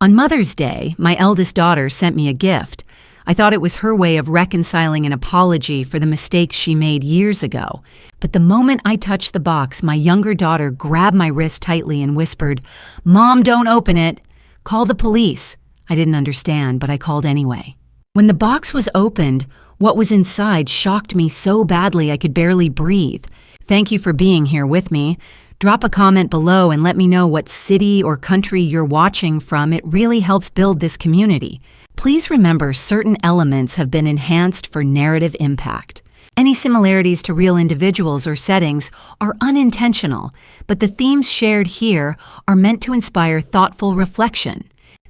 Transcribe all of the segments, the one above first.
On Mother's Day, my eldest daughter sent me a gift. I thought it was her way of reconciling an apology for the mistakes she made years ago. But the moment I touched the box, my younger daughter grabbed my wrist tightly and whispered, "Mom, don't open it. Call the police." I didn't understand, but I called anyway. When the box was opened, what was inside shocked me so badly I could barely breathe. Thank you for being here with me. Drop a comment below and let me know what city or country you're watching from. It really helps build this community. Please remember, certain elements have been enhanced for narrative impact. Any similarities to real individuals or settings are unintentional, but the themes shared here are meant to inspire thoughtful reflection.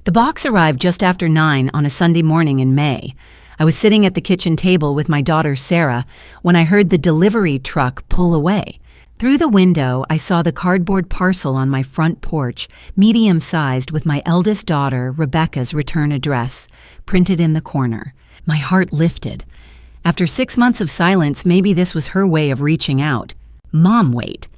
The box arrived just after 9 on a Sunday morning in May. I was sitting at the kitchen table with my daughter Sarah when I heard the delivery truck pull away. Through the window, I saw the cardboard parcel on my front porch, medium-sized, with my eldest daughter, Rebecca's return address, printed in the corner. My heart lifted. After 6 months of silence, maybe this was her way of reaching out. "Mom, wait."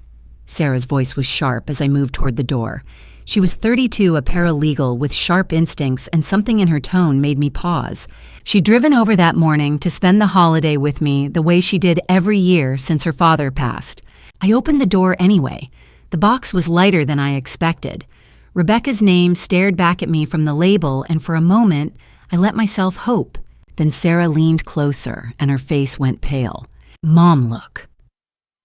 Sarah's voice was sharp as I moved toward the door. She was 32, a paralegal with sharp instincts, and something in her tone made me pause. She'd driven over that morning to spend the holiday with me the way she did every year since her father passed. I opened the door anyway. The box was lighter than I expected. Rebecca's name stared back at me from the label, and for a moment, I let myself hope. Then Sarah leaned closer, and her face went pale. "Mom, look."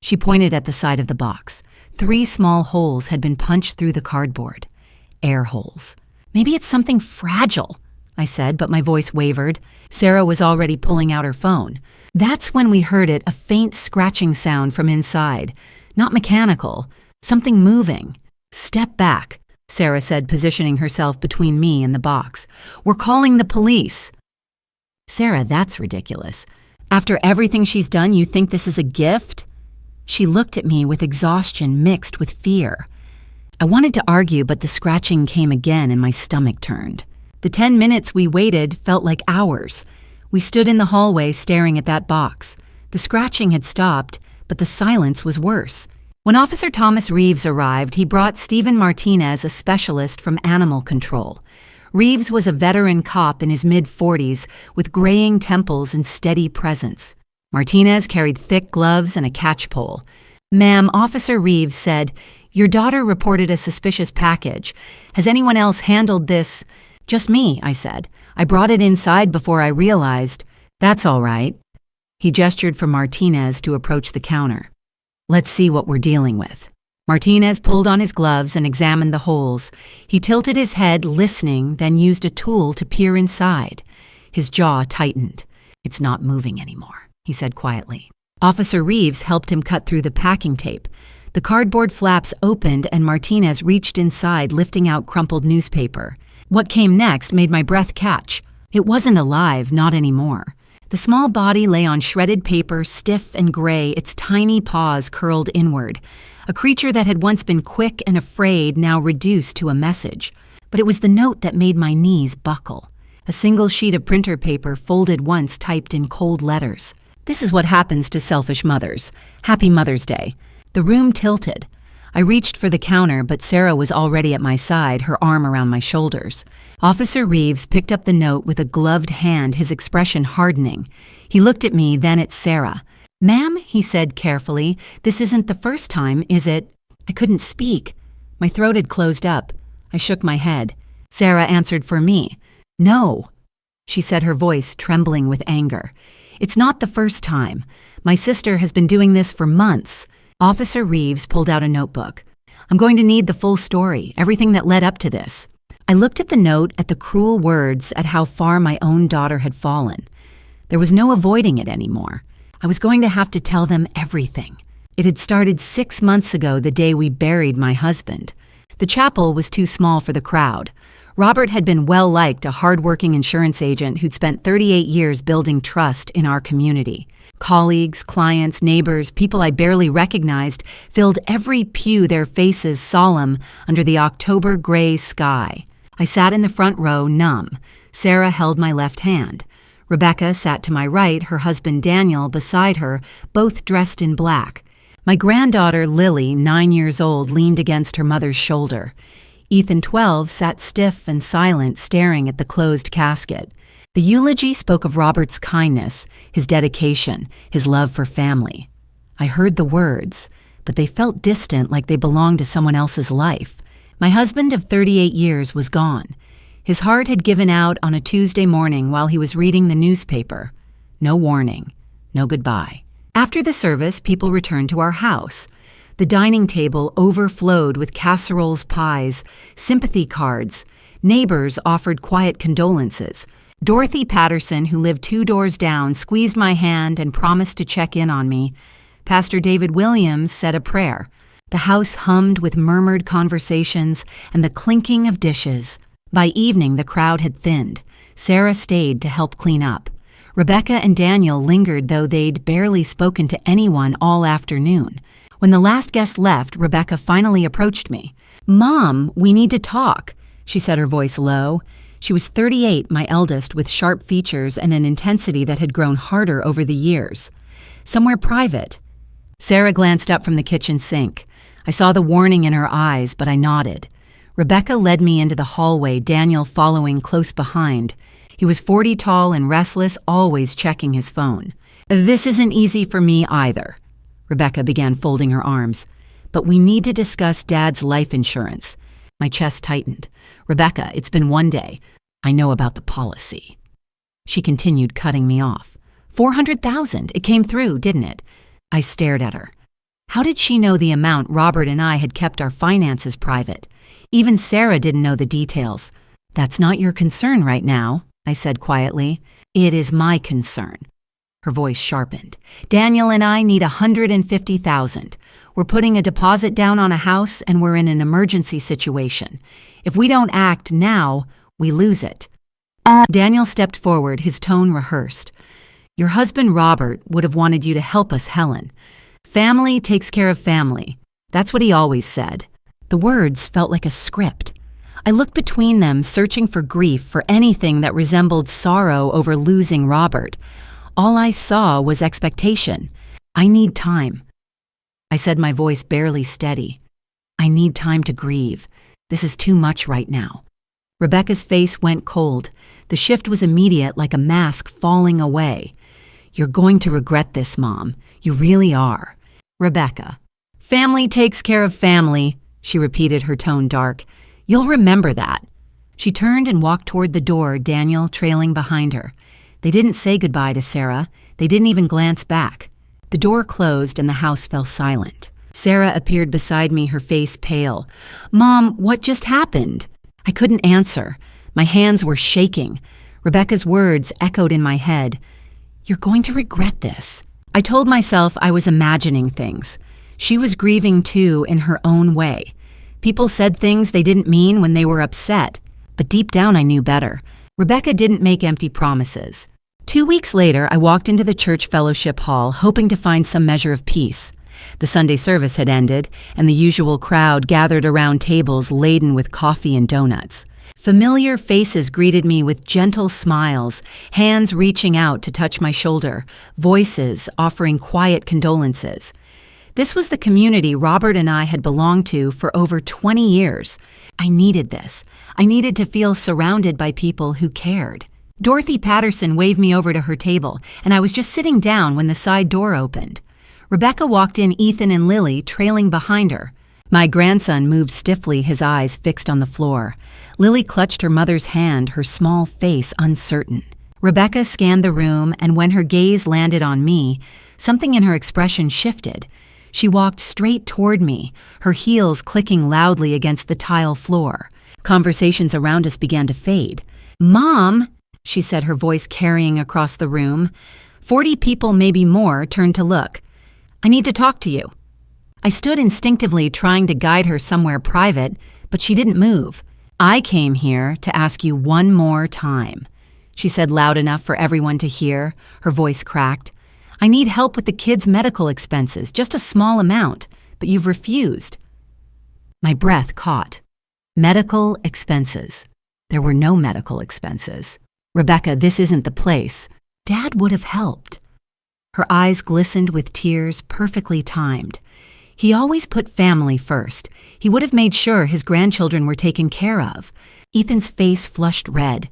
She pointed at the side of the box. 3 small holes had been punched through the cardboard. Air holes. "Maybe it's something fragile," I said, but my voice wavered. Sarah was already pulling out her phone. That's when we heard it, a faint scratching sound from inside. Not mechanical, something moving. "Step back," Sarah said, positioning herself between me and the box. "We're calling the police." "Sarah, that's ridiculous. After everything she's done, you think this is a gift?" She looked at me with exhaustion mixed with fear. I wanted to argue, but the scratching came again and my stomach turned. The 10 minutes we waited felt like hours. We stood in the hallway staring at that box. The scratching had stopped, but the silence was worse. When Officer Thomas Reeves arrived, he brought Stephen Martinez, a specialist from animal control. Reeves was a veteran cop in his mid-40s with graying temples and steady presence. Martinez carried thick gloves and a catch pole. "Ma'am," Officer Reeves said, "your daughter reported a suspicious package. Has anyone else handled this?" "Just me," I said. "I brought it inside before I realized." "That's all right." He gestured for Martinez to approach the counter. "Let's see what we're dealing with." Martinez pulled on his gloves and examined the holes. He tilted his head, listening, then used a tool to peer inside. His jaw tightened. "It's not moving anymore," he said quietly. Officer Reeves helped him cut through the packing tape. The cardboard flaps opened and Martinez reached inside, lifting out crumpled newspaper. What came next made my breath catch. It wasn't alive, not anymore. The small body lay on shredded paper, stiff and gray, its tiny paws curled inward. A creature that had once been quick and afraid, now reduced to a message. But it was the note that made my knees buckle. A single sheet of printer paper folded once, typed in cold letters. "This is what happens to selfish mothers. Happy Mother's Day." The room tilted. I reached for the counter, but Sarah was already at my side, her arm around my shoulders. Officer Reeves picked up the note with a gloved hand, his expression hardening. He looked at me, then at Sarah. "Ma'am," he said carefully, "this isn't the first time, is it?" I couldn't speak. My throat had closed up. I shook my head. Sarah answered for me. "No," she said, her voice trembling with anger. "It's not the first time. My sister has been doing this for months." Officer Reeves pulled out a notebook. "I'm going to need the full story, everything that led up to this." I looked at the note, at the cruel words, at how far my own daughter had fallen. There was no avoiding it anymore. I was going to have to tell them everything. It had started 6 months ago, the day we buried my husband. The chapel was too small for the crowd. Robert had been well-liked, a hard-working insurance agent who'd spent 38 years building trust in our community. Colleagues, clients, neighbors, people I barely recognized filled every pew, their faces solemn under the October gray sky. I sat in the front row, numb. Sarah held my left hand. Rebecca sat to my right, her husband Daniel beside her, both dressed in black. My granddaughter Lily, 9 years old, leaned against her mother's shoulder. Ethan, 12, sat stiff and silent, staring at the closed casket. The eulogy spoke of Robert's kindness, his dedication, his love for family. I heard the words, but they felt distant, like they belonged to someone else's life. My husband of 38 years was gone. His heart had given out on a Tuesday morning while he was reading the newspaper. No warning, no goodbye. After the service, people returned to our house. The dining table overflowed with casseroles, pies, sympathy cards. Neighbors offered quiet condolences. Dorothy Patterson, who lived 2 doors down, squeezed my hand and promised to check in on me. Pastor David Williams said a prayer. The house hummed with murmured conversations and the clinking of dishes. By evening, the crowd had thinned. Sarah stayed to help clean up. Rebecca and Daniel lingered, though they'd barely spoken to anyone all afternoon. When the last guest left, Rebecca finally approached me. "Mom, we need to talk," she said, her voice low. She was 38, my eldest, with sharp features and an intensity that had grown harder over the years. "Somewhere private." Sarah glanced up from the kitchen sink. I saw the warning in her eyes, but I nodded. Rebecca led me into the hallway, Daniel following close behind. He was 40 tall and restless, always checking his phone. "This isn't easy for me either." Rebecca began folding her arms. "But we need to discuss Dad's life insurance." My chest tightened. "Rebecca, it's been one day. I know about the policy." She continued, cutting me off. $400,000. It came through, didn't it? I stared at her. How did she know the amount? Robert and I had kept our finances private. Even Sarah didn't know the details. "That's not your concern right now," I said quietly. "It is my concern." Her voice sharpened. "Daniel and I need $150,000. We're putting a deposit down on a house and we're in an emergency situation. If we don't act now, we lose it." Daniel stepped forward, his tone rehearsed. "Your husband Robert would have wanted you to help us, Helen. Family takes care of family. That's what he always said." The words felt like a script. I looked between them, searching for grief, for anything that resembled sorrow over losing Robert. All I saw was expectation. "I need time," I said, my voice barely steady. "I need time to grieve. This is too much right now." Rebecca's face went cold. The shift was immediate, like a mask falling away. "You're going to regret this, Mom. You really are." "Rebecca, family takes care of family," she repeated, her tone dark. "You'll remember that." She turned and walked toward the door, Daniel trailing behind her. They didn't say goodbye to Sarah. They didn't even glance back. The door closed and the house fell silent. Sarah appeared beside me, her face pale. "Mom, what just happened?" I couldn't answer. My hands were shaking. Rebecca's words echoed in my head. "You're going to regret this." I told myself I was imagining things. She was grieving too, in her own way. People said things they didn't mean when they were upset, but deep down I knew better. Rebecca didn't make empty promises. 2 weeks later, I walked into the church fellowship hall, hoping to find some measure of peace. The Sunday service had ended, and the usual crowd gathered around tables laden with coffee and donuts. Familiar faces greeted me with gentle smiles, hands reaching out to touch my shoulder, voices offering quiet condolences. This was the community Robert and I had belonged to for over 20 years. I needed this. I needed to feel surrounded by people who cared. Dorothy Patterson waved me over to her table, and I was just sitting down when the side door opened. Rebecca walked in, Ethan and Lily trailing behind her. My grandson moved stiffly, his eyes fixed on the floor. Lily clutched her mother's hand, her small face uncertain. Rebecca scanned the room, and when her gaze landed on me, something in her expression shifted. She walked straight toward me, her heels clicking loudly against the tile floor. Conversations around us began to fade. "Mom," she said, her voice carrying across the room. 40 people, maybe more, turned to look. "I need to talk to you." I stood instinctively, trying to guide her somewhere private, but she didn't move. "I came here to ask you one more time," she said, loud enough for everyone to hear, her voice cracked. "I need help with the kids' medical expenses, just a small amount, but you've refused." My breath caught. Medical expenses. There were no medical expenses. "Rebecca, this isn't the place. Dad would have helped." Her eyes glistened with tears, perfectly timed. He always put family first. He would have made sure his grandchildren were taken care of. Ethan's face flushed red.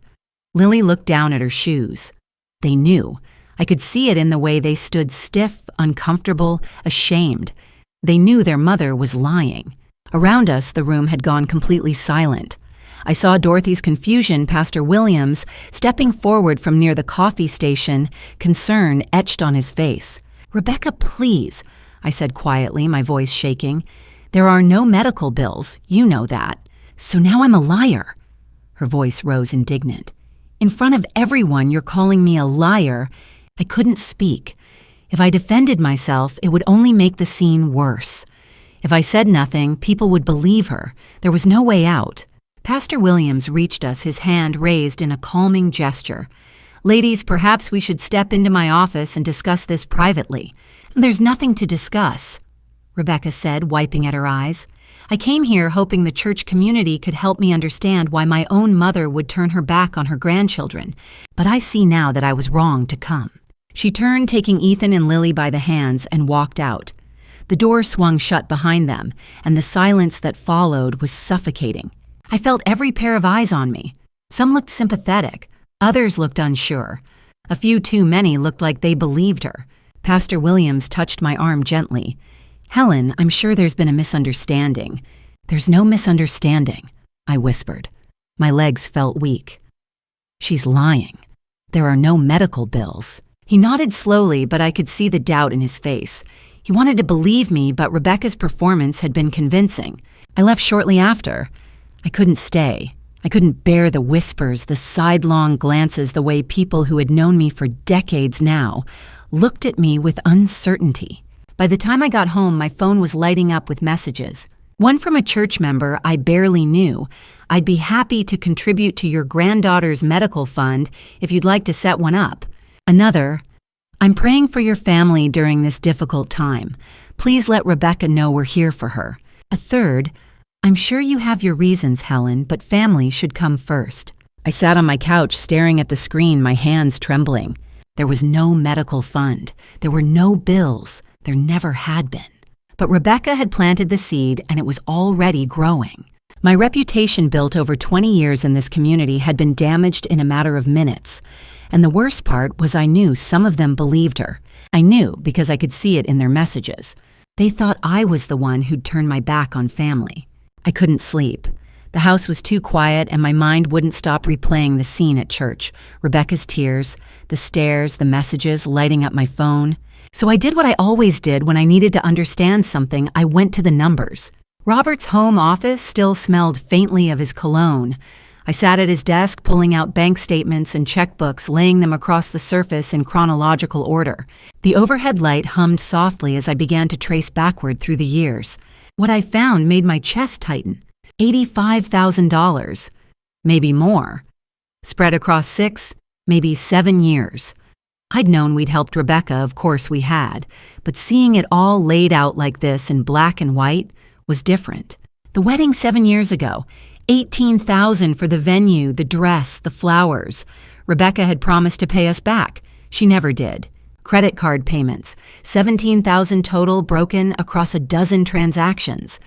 Lily looked down at her shoes. They knew. I could see it in the way they stood stiff, uncomfortable, ashamed. They knew their mother was lying. Around us, the room had gone completely silent. I saw Dorothy's confusion, Pastor Williams, stepping forward from near the coffee station, concern etched on his face. "Rebecca, please," I said quietly, my voice shaking. "There are no medical bills, you know that. So now I'm a liar." Her voice rose indignant. "In front of everyone, you're calling me a liar." I couldn't speak. If I defended myself, it would only make the scene worse. If I said nothing, people would believe her. There was no way out. Pastor Williams reached us, his hand raised in a calming gesture. "Ladies, perhaps we should step into my office and discuss this privately." "There's nothing to discuss," Rebecca said, wiping at her eyes. "I came here hoping the church community could help me understand why my own mother would turn her back on her grandchildren. But I see now that I was wrong to come." She turned, taking Ethan and Lily by the hands, and walked out. The door swung shut behind them, and the silence that followed was suffocating. I felt every pair of eyes on me. Some looked sympathetic. Others looked unsure. A few too many looked like they believed her. Pastor Williams touched my arm gently. "Helen, I'm sure there's been a misunderstanding." "There's no misunderstanding," I whispered. My legs felt weak. "She's lying. There are no medical bills." He nodded slowly, but I could see the doubt in his face. He wanted to believe me, but Rebecca's performance had been convincing. I left shortly after. I couldn't stay. I couldn't bear the whispers, the sidelong glances, the way people who had known me for decades now looked at me with uncertainty. By the time I got home, my phone was lighting up with messages. One from a church member I barely knew. "I'd be happy to contribute to your granddaughter's medical fund if you'd like to set one up." Another, "I'm praying for your family during this difficult time. Please let Rebecca know we're here for her." A third, "I'm sure you have your reasons, Helen, but family should come first." I sat on my couch staring at the screen, my hands trembling. There was no medical fund. There were no bills. There never had been. But Rebecca had planted the seed, and it was already growing. My reputation built over 20 years in this community had been damaged in a matter of minutes. And the worst part was I knew some of them believed her. I knew because I could see it in their messages. They thought I was the one who'd turned my back on family. I couldn't sleep. The house was too quiet, and my mind wouldn't stop replaying the scene at church. Rebecca's tears, the stares, the messages lighting up my phone. So I did what I always did when I needed to understand something. I went to the numbers. Robert's home office still smelled faintly of his cologne. I sat at his desk, pulling out bank statements and checkbooks, laying them across the surface in chronological order. The overhead light hummed softly as I began to trace backward through the years. What I found made my chest tighten. $85,000. Maybe more. Spread across 6, maybe 7 years. I'd known we'd helped Rebecca, of course we had, but seeing it all laid out like this in black and white was different. The wedding 7 years ago, $18,000 for the venue, the dress, the flowers. Rebecca had promised to pay us back. She never did. Credit card payments, $17,000 total, broken across a dozen transactions.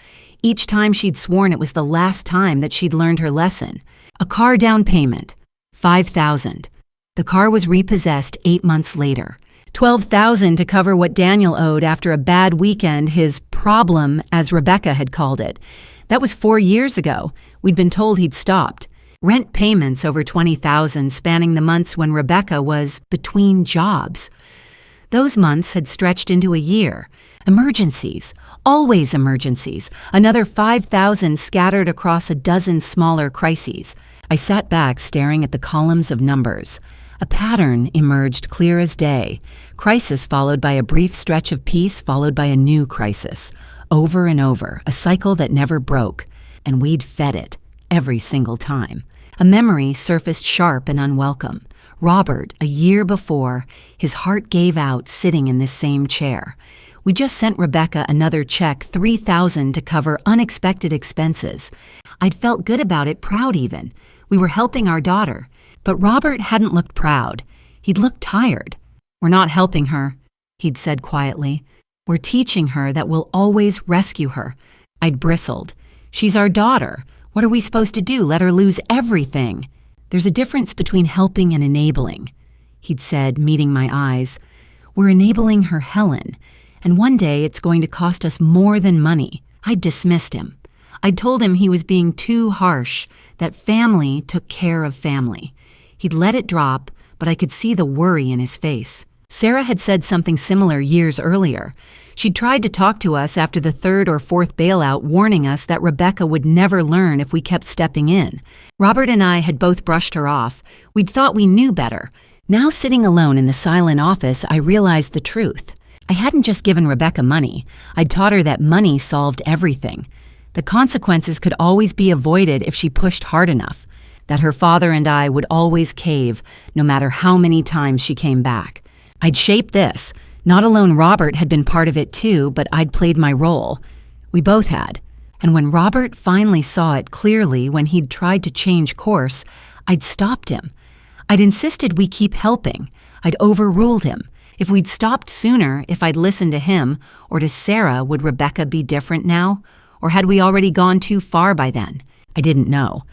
Each time she'd sworn it was the last time that she'd learned her lesson. A car down payment, $5,000. The car was repossessed 8 months later. $12,000 to cover what Daniel owed after a bad weekend, his problem, as Rebecca had called it. That was 4 years ago. We'd been told he'd stopped. Rent payments over $20,000, spanning the months when Rebecca was between jobs. Those months had stretched into a year. Emergencies, always emergencies. Another $5,000 scattered across a dozen smaller crises. I sat back staring at the columns of numbers. A pattern emerged clear as day. Crisis followed by a brief stretch of peace, followed by a new crisis. Over and over, a cycle that never broke. And we'd fed it, every single time. A memory surfaced sharp and unwelcome. Robert, a year before, his heart gave out sitting in this same chair. We just sent Rebecca another check, $3,000 to cover unexpected expenses. I'd felt good about it, proud even. We were helping our daughter. But Robert hadn't looked proud. He'd looked tired. "We're not helping her," he'd said quietly. We're teaching her that we'll always rescue her. I'd bristled. She's our daughter. What are we supposed to do? Let her lose everything? There's a difference between helping and enabling, he'd said, meeting my eyes. We're enabling her Helen, and one day it's going to cost us more than money. I'd dismissed him. I'd told him he was being too harsh, that family took care of family. He'd let it drop, but I could see the worry in his face. Sarah had said something similar years earlier. She'd tried to talk to us after the third or fourth bailout, warning us that Rebecca would never learn if we kept stepping in. Robert and I had both brushed her off. We'd thought we knew better. Now, sitting alone in the silent office, I realized the truth. I hadn't just given Rebecca money. I'd taught her that money solved everything. The consequences could always be avoided if she pushed hard enough. That her father and I would always cave, no matter how many times she came back. I'd shaped this. Not alone Robert had been part of it too, but I'd played my role. We both had. And when Robert finally saw it clearly when he'd tried to change course, I'd stopped him. I'd insisted we keep helping. I'd overruled him. If we'd stopped sooner, if I'd listened to him or to Sarah, would Rebecca be different now? Or had we already gone too far by then? I didn't know.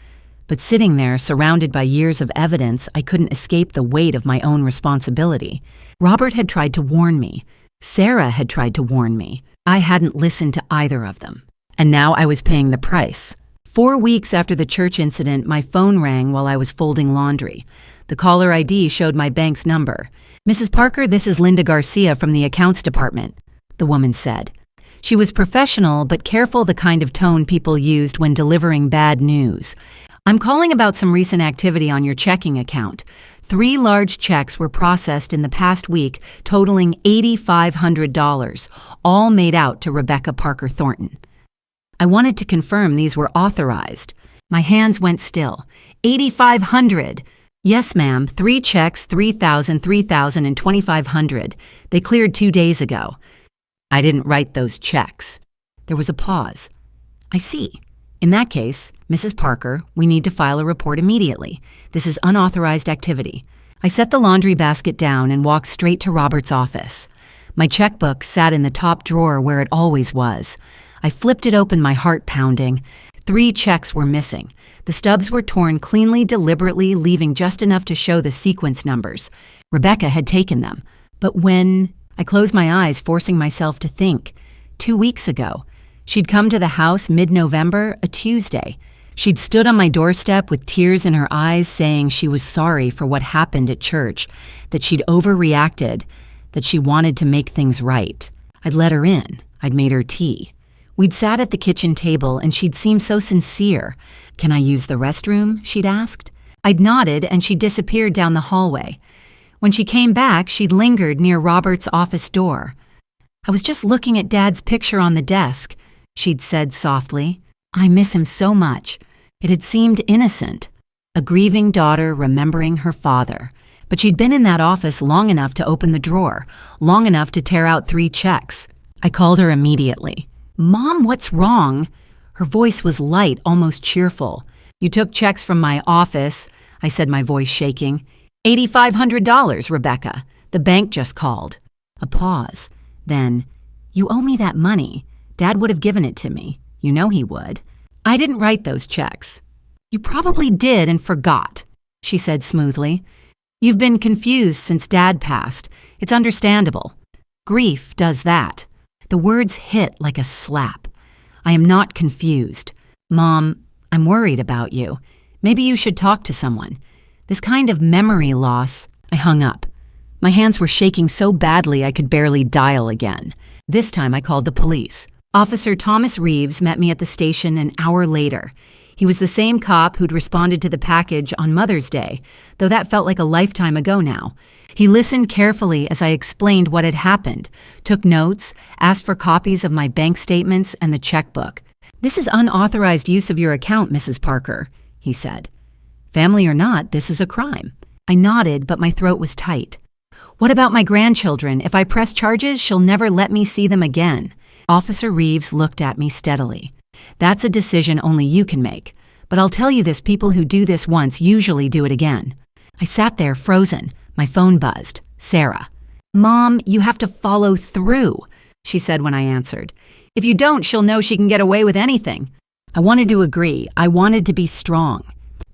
But sitting there, surrounded by years of evidence, I couldn't escape the weight of my own responsibility. Robert had tried to warn me. Sarah had tried to warn me. I hadn't listened to either of them. And now I was paying the price. 4 weeks after the church incident, my phone rang while I was folding laundry. The caller ID showed my bank's number. "Mrs. Parker, this is Linda Garcia from the accounts department," the woman said. She was professional, but careful, the kind of tone people used when delivering bad news. "I'm calling about some recent activity on your checking account. 3 large checks were processed in the past week, totaling $8,500, all made out to Rebecca Parker Thornton." I wanted to confirm these were authorized. My hands went still. $8,500! "Yes, ma'am. 3 checks, $3,000, $3,000, and $2,500. They cleared 2 days ago." "I didn't write those checks." There was a pause. "I see. In that case, Mrs. Parker, we need to file a report immediately. This is unauthorized activity." I set the laundry basket down and walked straight to Robert's office. My checkbook sat in the top drawer where it always was. I flipped it open, my heart pounding. 3 checks were missing. The stubs were torn cleanly, deliberately, leaving just enough to show the sequence numbers. Rebecca had taken them. But when? I closed my eyes, forcing myself to think. 2 weeks ago. She'd come to the house mid-November, a Tuesday. She'd stood on my doorstep with tears in her eyes, saying she was sorry for what happened at church, that she'd overreacted, that she wanted to make things right. I'd let her in. I'd made her tea. We'd sat at the kitchen table, and she'd seemed so sincere. "Can I use the restroom?" she'd asked. I'd nodded, and she disappeared down the hallway. When she came back, she'd lingered near Robert's office door. "I was just looking at Dad's picture on the desk," she'd said softly. "I miss him so much." It had seemed innocent. A grieving daughter remembering her father. But she'd been in that office long enough to open the drawer, long enough to tear out 3 checks. I called her immediately. "Mom, what's wrong?" Her voice was light, almost cheerful. "You took checks from my office," I said, my voice shaking. $8,500, Rebecca. The bank just called." A pause. Then, "You owe me that money. Dad would have given it to me. You know he would." "I didn't write those checks." "You probably did and forgot," she said smoothly. "You've been confused since Dad passed. It's understandable. Grief does that." The words hit like a slap. "I am not confused. Mom, I'm worried about you. Maybe you should talk to someone. This kind of memory loss." I hung up. My hands were shaking so badly I could barely dial again. This time I called the police. Officer Thomas Reeves met me at the station an hour later. He was the same cop who'd responded to the package on Mother's Day, though that felt like a lifetime ago now. He listened carefully as I explained what had happened, took notes, asked for copies of my bank statements and the checkbook. "This is unauthorized use of your account, Mrs. Parker," he said. "Family or not, this is a crime." I nodded, but my throat was tight. "What about my grandchildren? If I press charges, she'll never let me see them again." Officer Reeves looked at me steadily. "That's a decision only you can make. But I'll tell you this, people who do this once usually do it again." I sat there frozen. My phone buzzed. Sarah. "Mom, you have to follow through." she said when I answered. "If you don't, she'll know she can get away with anything." I wanted to agree. I wanted to be strong.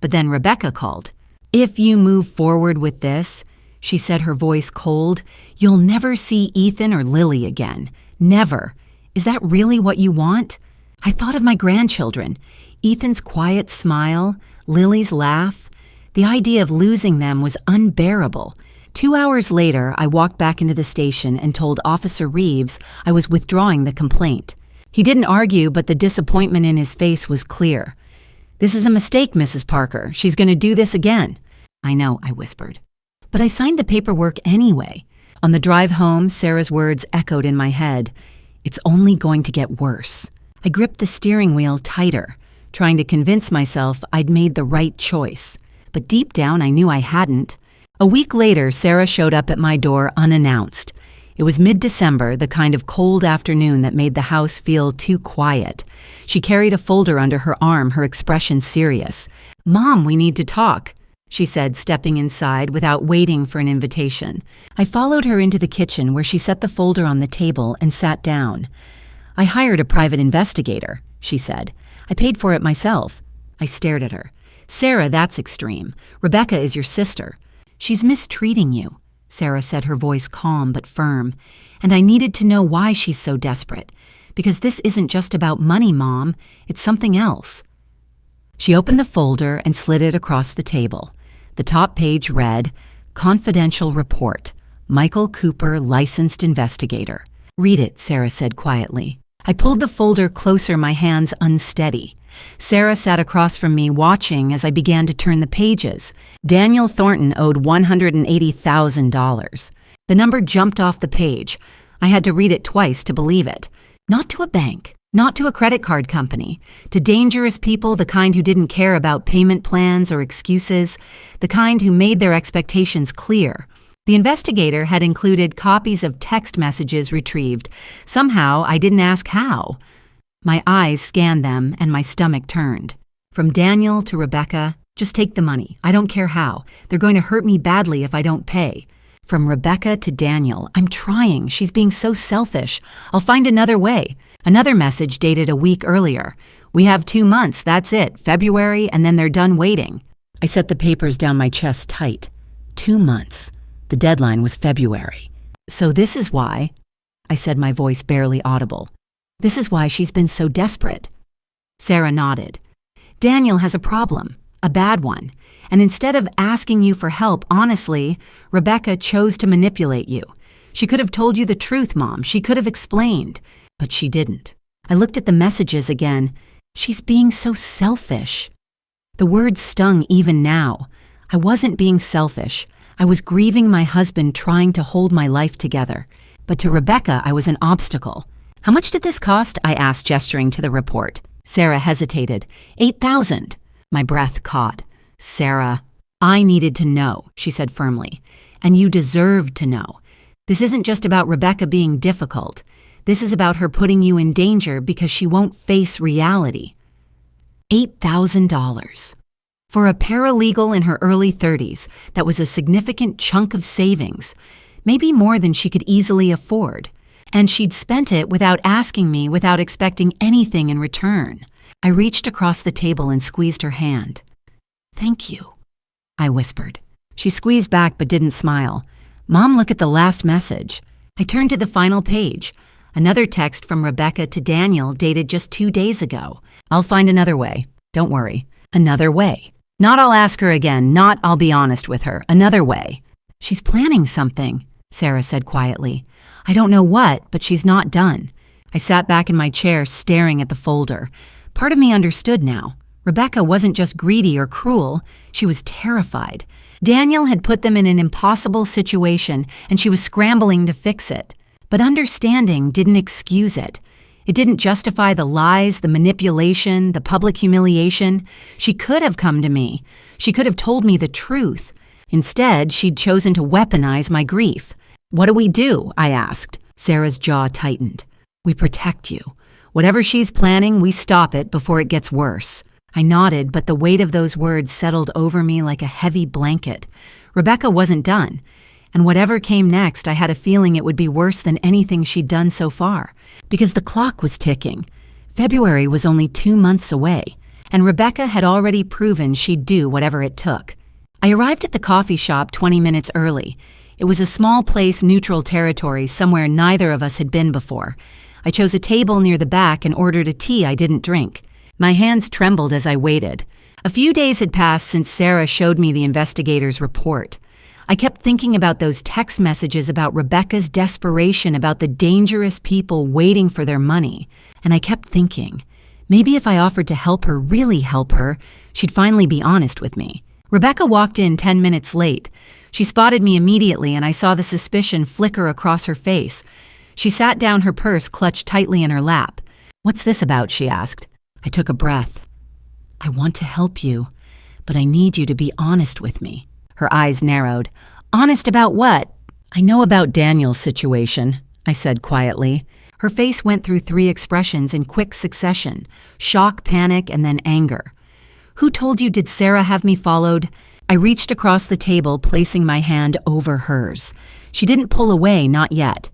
But then Rebecca called. "If you move forward with this," she said, her voice cold, "you'll never see Ethan or Lily again. Never. Is that really what you want?" I thought of my grandchildren. Ethan's quiet smile, Lily's laugh. The idea of losing them was unbearable. 2 hours later, I walked back into the station and told Officer Reeves I was withdrawing the complaint. He didn't argue, but the disappointment in his face was clear. "This is a mistake, Mrs. Parker. She's going to do this again." "I know," I whispered. But I signed the paperwork anyway. On the drive home, Sarah's words echoed in my head. "It's only going to get worse." I gripped the steering wheel tighter, trying to convince myself I'd made the right choice. But deep down, I knew I hadn't. A week later, Sarah showed up at my door unannounced. It was mid-December, the kind of cold afternoon that made the house feel too quiet. She carried a folder under her arm, her expression serious. "Mom, we need to talk," she said, stepping inside without waiting for an invitation. I followed her into the kitchen where she set the folder on the table and sat down. "I hired a private investigator," she said. "I paid for it myself." I stared at her. "Sarah, that's extreme. Rebecca is your sister." "She's mistreating you," Sarah said, her voice calm but firm. "And I needed to know why she's so desperate. Because this isn't just about money, Mom. It's something else." She opened the folder and slid it across the table. The top page read, "Confidential report. Michael Cooper, licensed investigator." "Read it," Sarah said quietly. I pulled the folder closer, my hands unsteady. Sarah sat across from me, watching as I began to turn the pages. Daniel Thornton owed $180,000. The number jumped off the page. I had to read it twice to believe it. Not to a bank, not to a credit card company, to dangerous people, the kind who didn't care about payment plans or excuses, the kind who made their expectations clear. The investigator had included copies of text messages retrieved. Somehow, I didn't ask how. My eyes scanned them and my stomach turned. From Daniel to Rebecca, "Just take the money. I don't care how. They're going to hurt me badly if I don't pay." From Rebecca to Daniel, "I'm trying. She's being so selfish. I'll find another way." Another message dated a week earlier. "We have 2 months. That's it. February, and then they're done waiting." I set the papers down my chest tight. 2 months. The deadline was February. "So this is why," I said, my voice barely audible. "This is why she's been so desperate." Sarah nodded. "Daniel has a problem, a bad one. And instead of asking you for help honestly, Rebecca chose to manipulate you. She could have told you the truth, Mom. She could have explained. But she didn't." I looked at the messages again. "She's being so selfish." The words stung even now. I wasn't being selfish. I was grieving my husband, trying to hold my life together. But to Rebecca, I was an obstacle. "How much did this cost?" I asked, gesturing to the report. Sarah hesitated. $8,000. My breath caught. "Sarah, I needed to know," she said firmly. "And you deserved to know. This isn't just about Rebecca being difficult. This is about her putting you in danger because she won't face reality." $8,000. For a paralegal in her early 30s, that was a significant chunk of savings, maybe more than she could easily afford. And she'd spent it without asking me, without expecting anything in return. I reached across the table and squeezed her hand. "Thank you," I whispered. She squeezed back but didn't smile. "Mom, look at the last message." I turned to the final page. Another text from Rebecca to Daniel dated just 2 days ago. "I'll find another way. Don't worry. Another way. Not I'll ask her again, not I'll be honest with her. Another way." "She's planning something," Sarah said quietly. "I don't know what, but she's not done." I sat back in my chair, staring at the folder. Part of me understood now. Rebecca wasn't just greedy or cruel. She was terrified. Daniel had put them in an impossible situation, and she was scrambling to fix it. But understanding didn't excuse it. It didn't justify the lies, the manipulation, the public humiliation. She could have come to me. She could have told me the truth. Instead, she'd chosen to weaponize my grief. "What do we do?" I asked. Sarah's jaw tightened. "We protect you. Whatever she's planning, we stop it before it gets worse." I nodded, but the weight of those words settled over me like a heavy blanket. Rebecca wasn't done. And whatever came next, I had a feeling it would be worse than anything she'd done so far, because the clock was ticking. February was only 2 months away, and Rebecca had already proven she'd do whatever it took. I arrived at the coffee shop 20 minutes early. It was a small place, neutral territory, somewhere neither of us had been before. I chose a table near the back and ordered a tea I didn't drink. My hands trembled as I waited. A few days had passed since Sarah showed me the investigator's report. I kept thinking about those text messages about Rebecca's desperation, about the dangerous people waiting for their money. And I kept thinking, maybe if I offered to help her, really help her, she'd finally be honest with me. Rebecca walked in 10 minutes late. She spotted me immediately, and I saw the suspicion flicker across her face. She sat down, her purse clutched tightly in her lap. "What's this about?" she asked. I took a breath. "I want to help you, but I need you to be honest with me." Her eyes narrowed. "Honest about what?" "I know about Daniel's situation," I said quietly. Her face went through 3 expressions in quick succession: shock, panic, and then anger. "Who told you? Did Sarah have me followed?" I reached across the table, placing my hand over hers. She didn't pull away, not yet.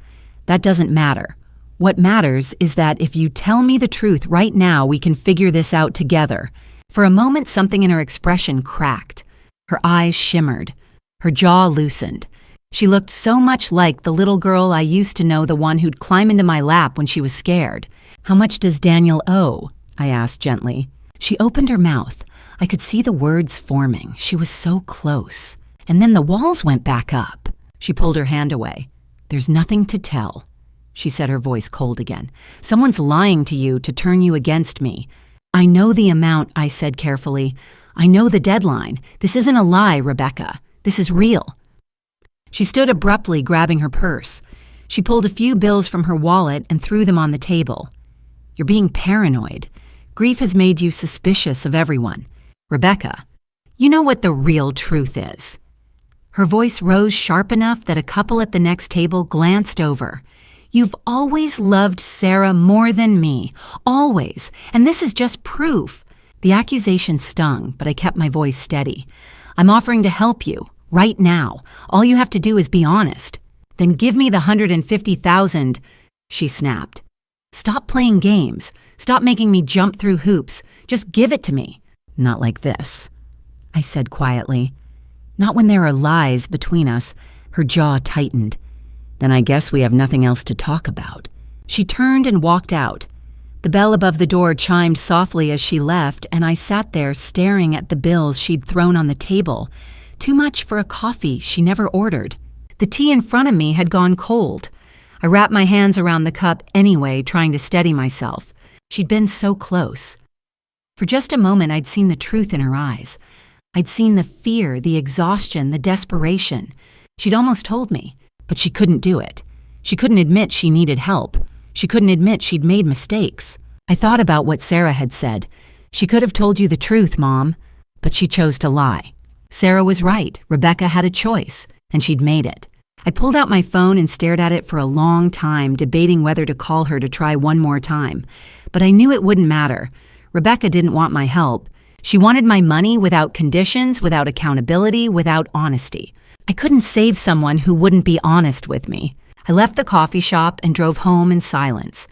That doesn't matter. What matters is that if you tell me the truth right now, we can figure this out together. For a moment, something in her expression cracked. Her eyes shimmered. Her jaw loosened. She looked so much like the little girl I used to know, the one who'd climb into my lap when she was scared. "How much does Daniel owe?" I asked gently. She opened her mouth. I could see the words forming. She was so close. And then the walls went back up. She pulled her hand away. "There's nothing to tell," she said, her voice cold again. "Someone's lying to you to turn you against me." "I know the amount," I said carefully. "I know the deadline. This isn't a lie, Rebecca. This is real." She stood abruptly, grabbing her purse. She pulled a few bills from her wallet and threw them on the table. "You're being paranoid. Grief has made you suspicious of everyone. Rebecca, you know what the real truth is." Her voice rose sharp enough that a couple at the next table glanced over. "You've always loved Sarah more than me. Always. And this is just proof." The accusation stung, but I kept my voice steady. "I'm offering to help you, right now. All you have to do is be honest." "Then give me the $150,000, she snapped. "Stop playing games. Stop making me jump through hoops. Just give it to me." "Not like this," I said quietly. "Not when there are lies between us." Her jaw tightened. "Then I guess we have nothing else to talk about." She turned and walked out. The bell above the door chimed softly as she left, and I sat there staring at the bills she'd thrown on the table. Too much for a coffee she never ordered. The tea in front of me had gone cold. I wrapped my hands around the cup anyway, trying to steady myself. She'd been so close. For just a moment, I'd seen the truth in her eyes. I'd seen the fear, the exhaustion, the desperation. She'd almost told me, but she couldn't do it. She couldn't admit she needed help. She couldn't admit she'd made mistakes. I thought about what Sarah had said. "She could have told you the truth, Mom," but she chose to lie. Sarah was right. Rebecca had a choice, and she'd made it. I pulled out my phone and stared at it for a long time, debating whether to call her to try one more time. But I knew it wouldn't matter. Rebecca didn't want my help. She wanted my money without conditions, without accountability, without honesty. I couldn't save someone who wouldn't be honest with me. I left the coffee shop and drove home in silence.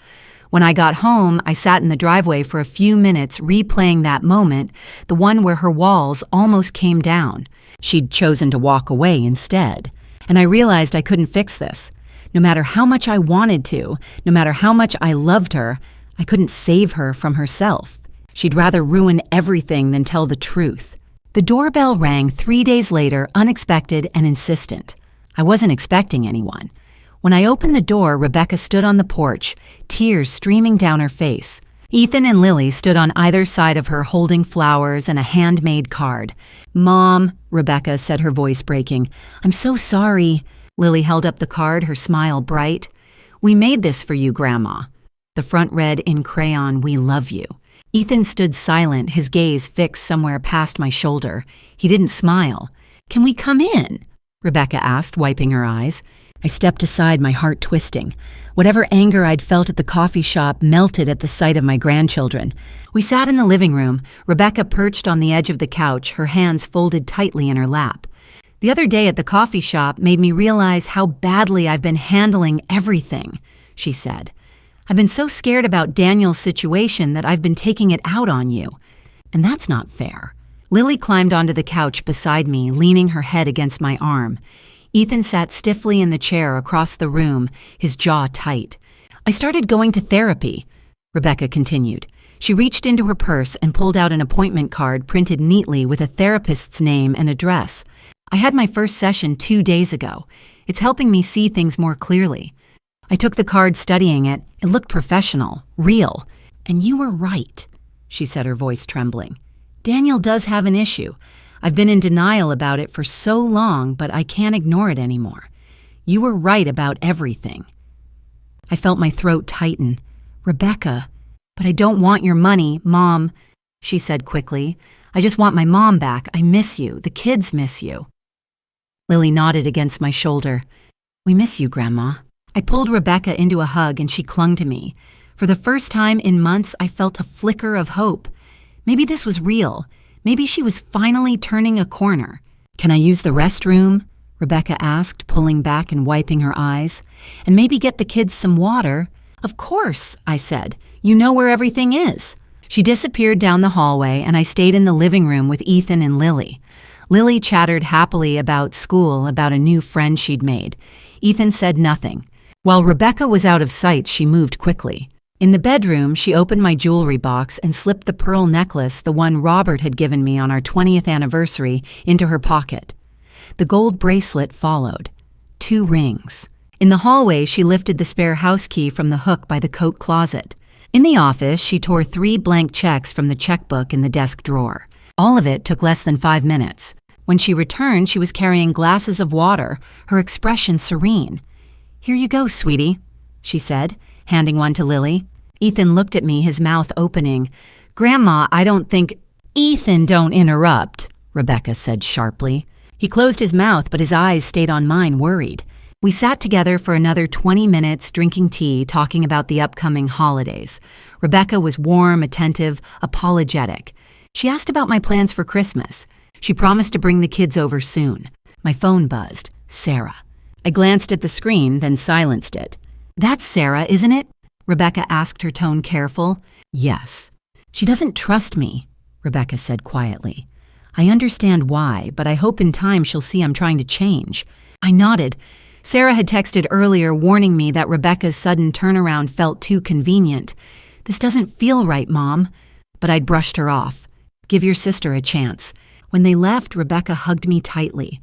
When I got home, I sat in the driveway for a few minutes, replaying that moment, the one where her walls almost came down. She'd chosen to walk away instead. And I realized I couldn't fix this. No matter how much I wanted to, no matter how much I loved her, I couldn't save her from herself. She'd rather ruin everything than tell the truth. The doorbell rang 3 days later, unexpected and insistent. I wasn't expecting anyone. When I opened the door, Rebecca stood on the porch, tears streaming down her face. Ethan and Lily stood on either side of her, holding flowers and a handmade card. "Mom," Rebecca said, her voice breaking, "I'm so sorry." Lily held up the card, her smile bright. "We made this for you, Grandma." The front read in crayon, "We love you." Ethan stood silent, his gaze fixed somewhere past my shoulder. He didn't smile. "Can we come in?" Rebecca asked, wiping her eyes. I stepped aside, my heart twisting. Whatever anger I'd felt at the coffee shop melted at the sight of my grandchildren. We sat in the living room, Rebecca perched on the edge of the couch, her hands folded tightly in her lap. The other day at the coffee shop made me realize how badly I've been handling everything, she said. I've been so scared about Daniel's situation that I've been taking it out on you. And that's not fair. Lily climbed onto the couch beside me, leaning her head against my arm. Ethan sat stiffly in the chair across the room, his jaw tight. I started going to therapy, Rebecca continued. She reached into her purse and pulled out an appointment card printed neatly with a therapist's name and address. I had my first session 2 days ago. It's helping me see things more clearly. I took the card studying it. It looked professional, real. And you were right, she said, her voice trembling. Daniel does have an issue. I've been in denial about it for so long, but I can't ignore it anymore. You were right about everything. I felt my throat tighten. Rebecca, but I don't want your money, Mom, she said quickly. I just want my mom back. I miss you. The kids miss you. Lily nodded against my shoulder. We miss you, Grandma. I pulled Rebecca into a hug and she clung to me. For the first time in months, I felt a flicker of hope. Maybe this was real. Maybe she was finally turning a corner. Can I use the restroom? Rebecca asked, pulling back and wiping her eyes. And maybe get the kids some water? Of course, I said. You know where everything is. She disappeared down the hallway and I stayed in the living room with Ethan and Lily. Lily chattered happily about school, about a new friend she'd made. Ethan said nothing. While Rebecca was out of sight, she moved quickly. In the bedroom, she opened my jewelry box and slipped the pearl necklace, the one Robert had given me on our 20th anniversary, into her pocket. The gold bracelet followed. 2 rings. In the hallway, she lifted the spare house key from the hook by the coat closet. In the office, she tore 3 blank checks from the checkbook in the desk drawer. All of it took less than 5 minutes. When she returned, she was carrying glasses of water, her expression serene. Here you go, sweetie, she said, handing one to Lily. Ethan looked at me, his mouth opening. Grandma, I don't think— Ethan, don't interrupt, Rebecca said sharply. He closed his mouth, but his eyes stayed on mine, worried. We sat together for another 20 minutes, drinking tea, talking about the upcoming holidays. Rebecca was warm, attentive, apologetic. She asked about my plans for Christmas. She promised to bring the kids over soon. My phone buzzed. Sarah. I glanced at the screen, then silenced it. That's Sarah, isn't it? Rebecca asked, her tone careful. Yes. She doesn't trust me, Rebecca said quietly. I understand why, but I hope in time she'll see I'm trying to change. I nodded. Sarah had texted earlier warning me that Rebecca's sudden turnaround felt too convenient. This doesn't feel right, Mom. But I'd brushed her off. Give your sister a chance. When they left, Rebecca hugged me tightly.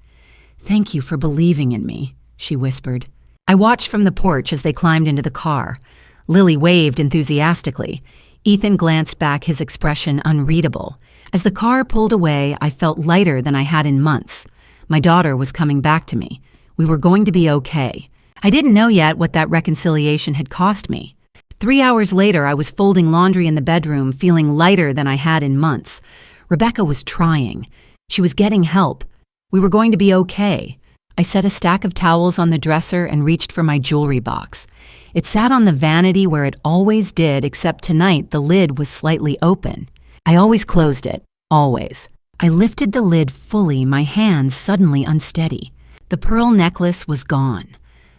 Thank you for believing in me, she whispered. I watched from the porch as they climbed into the car. Lily waved enthusiastically. Ethan glanced back, his expression unreadable. As the car pulled away, I felt lighter than I had in months. My daughter was coming back to me. We were going to be okay. I didn't know yet what that reconciliation had cost me. 3 hours later, I was folding laundry in the bedroom, feeling lighter than I had in months. Rebecca was trying. She was getting help. We were going to be okay. I set a stack of towels on the dresser and reached for my jewelry box. It sat on the vanity where it always did, except tonight the lid was slightly open. I always closed it. Always. I lifted the lid fully, my hands suddenly unsteady. The pearl necklace was gone.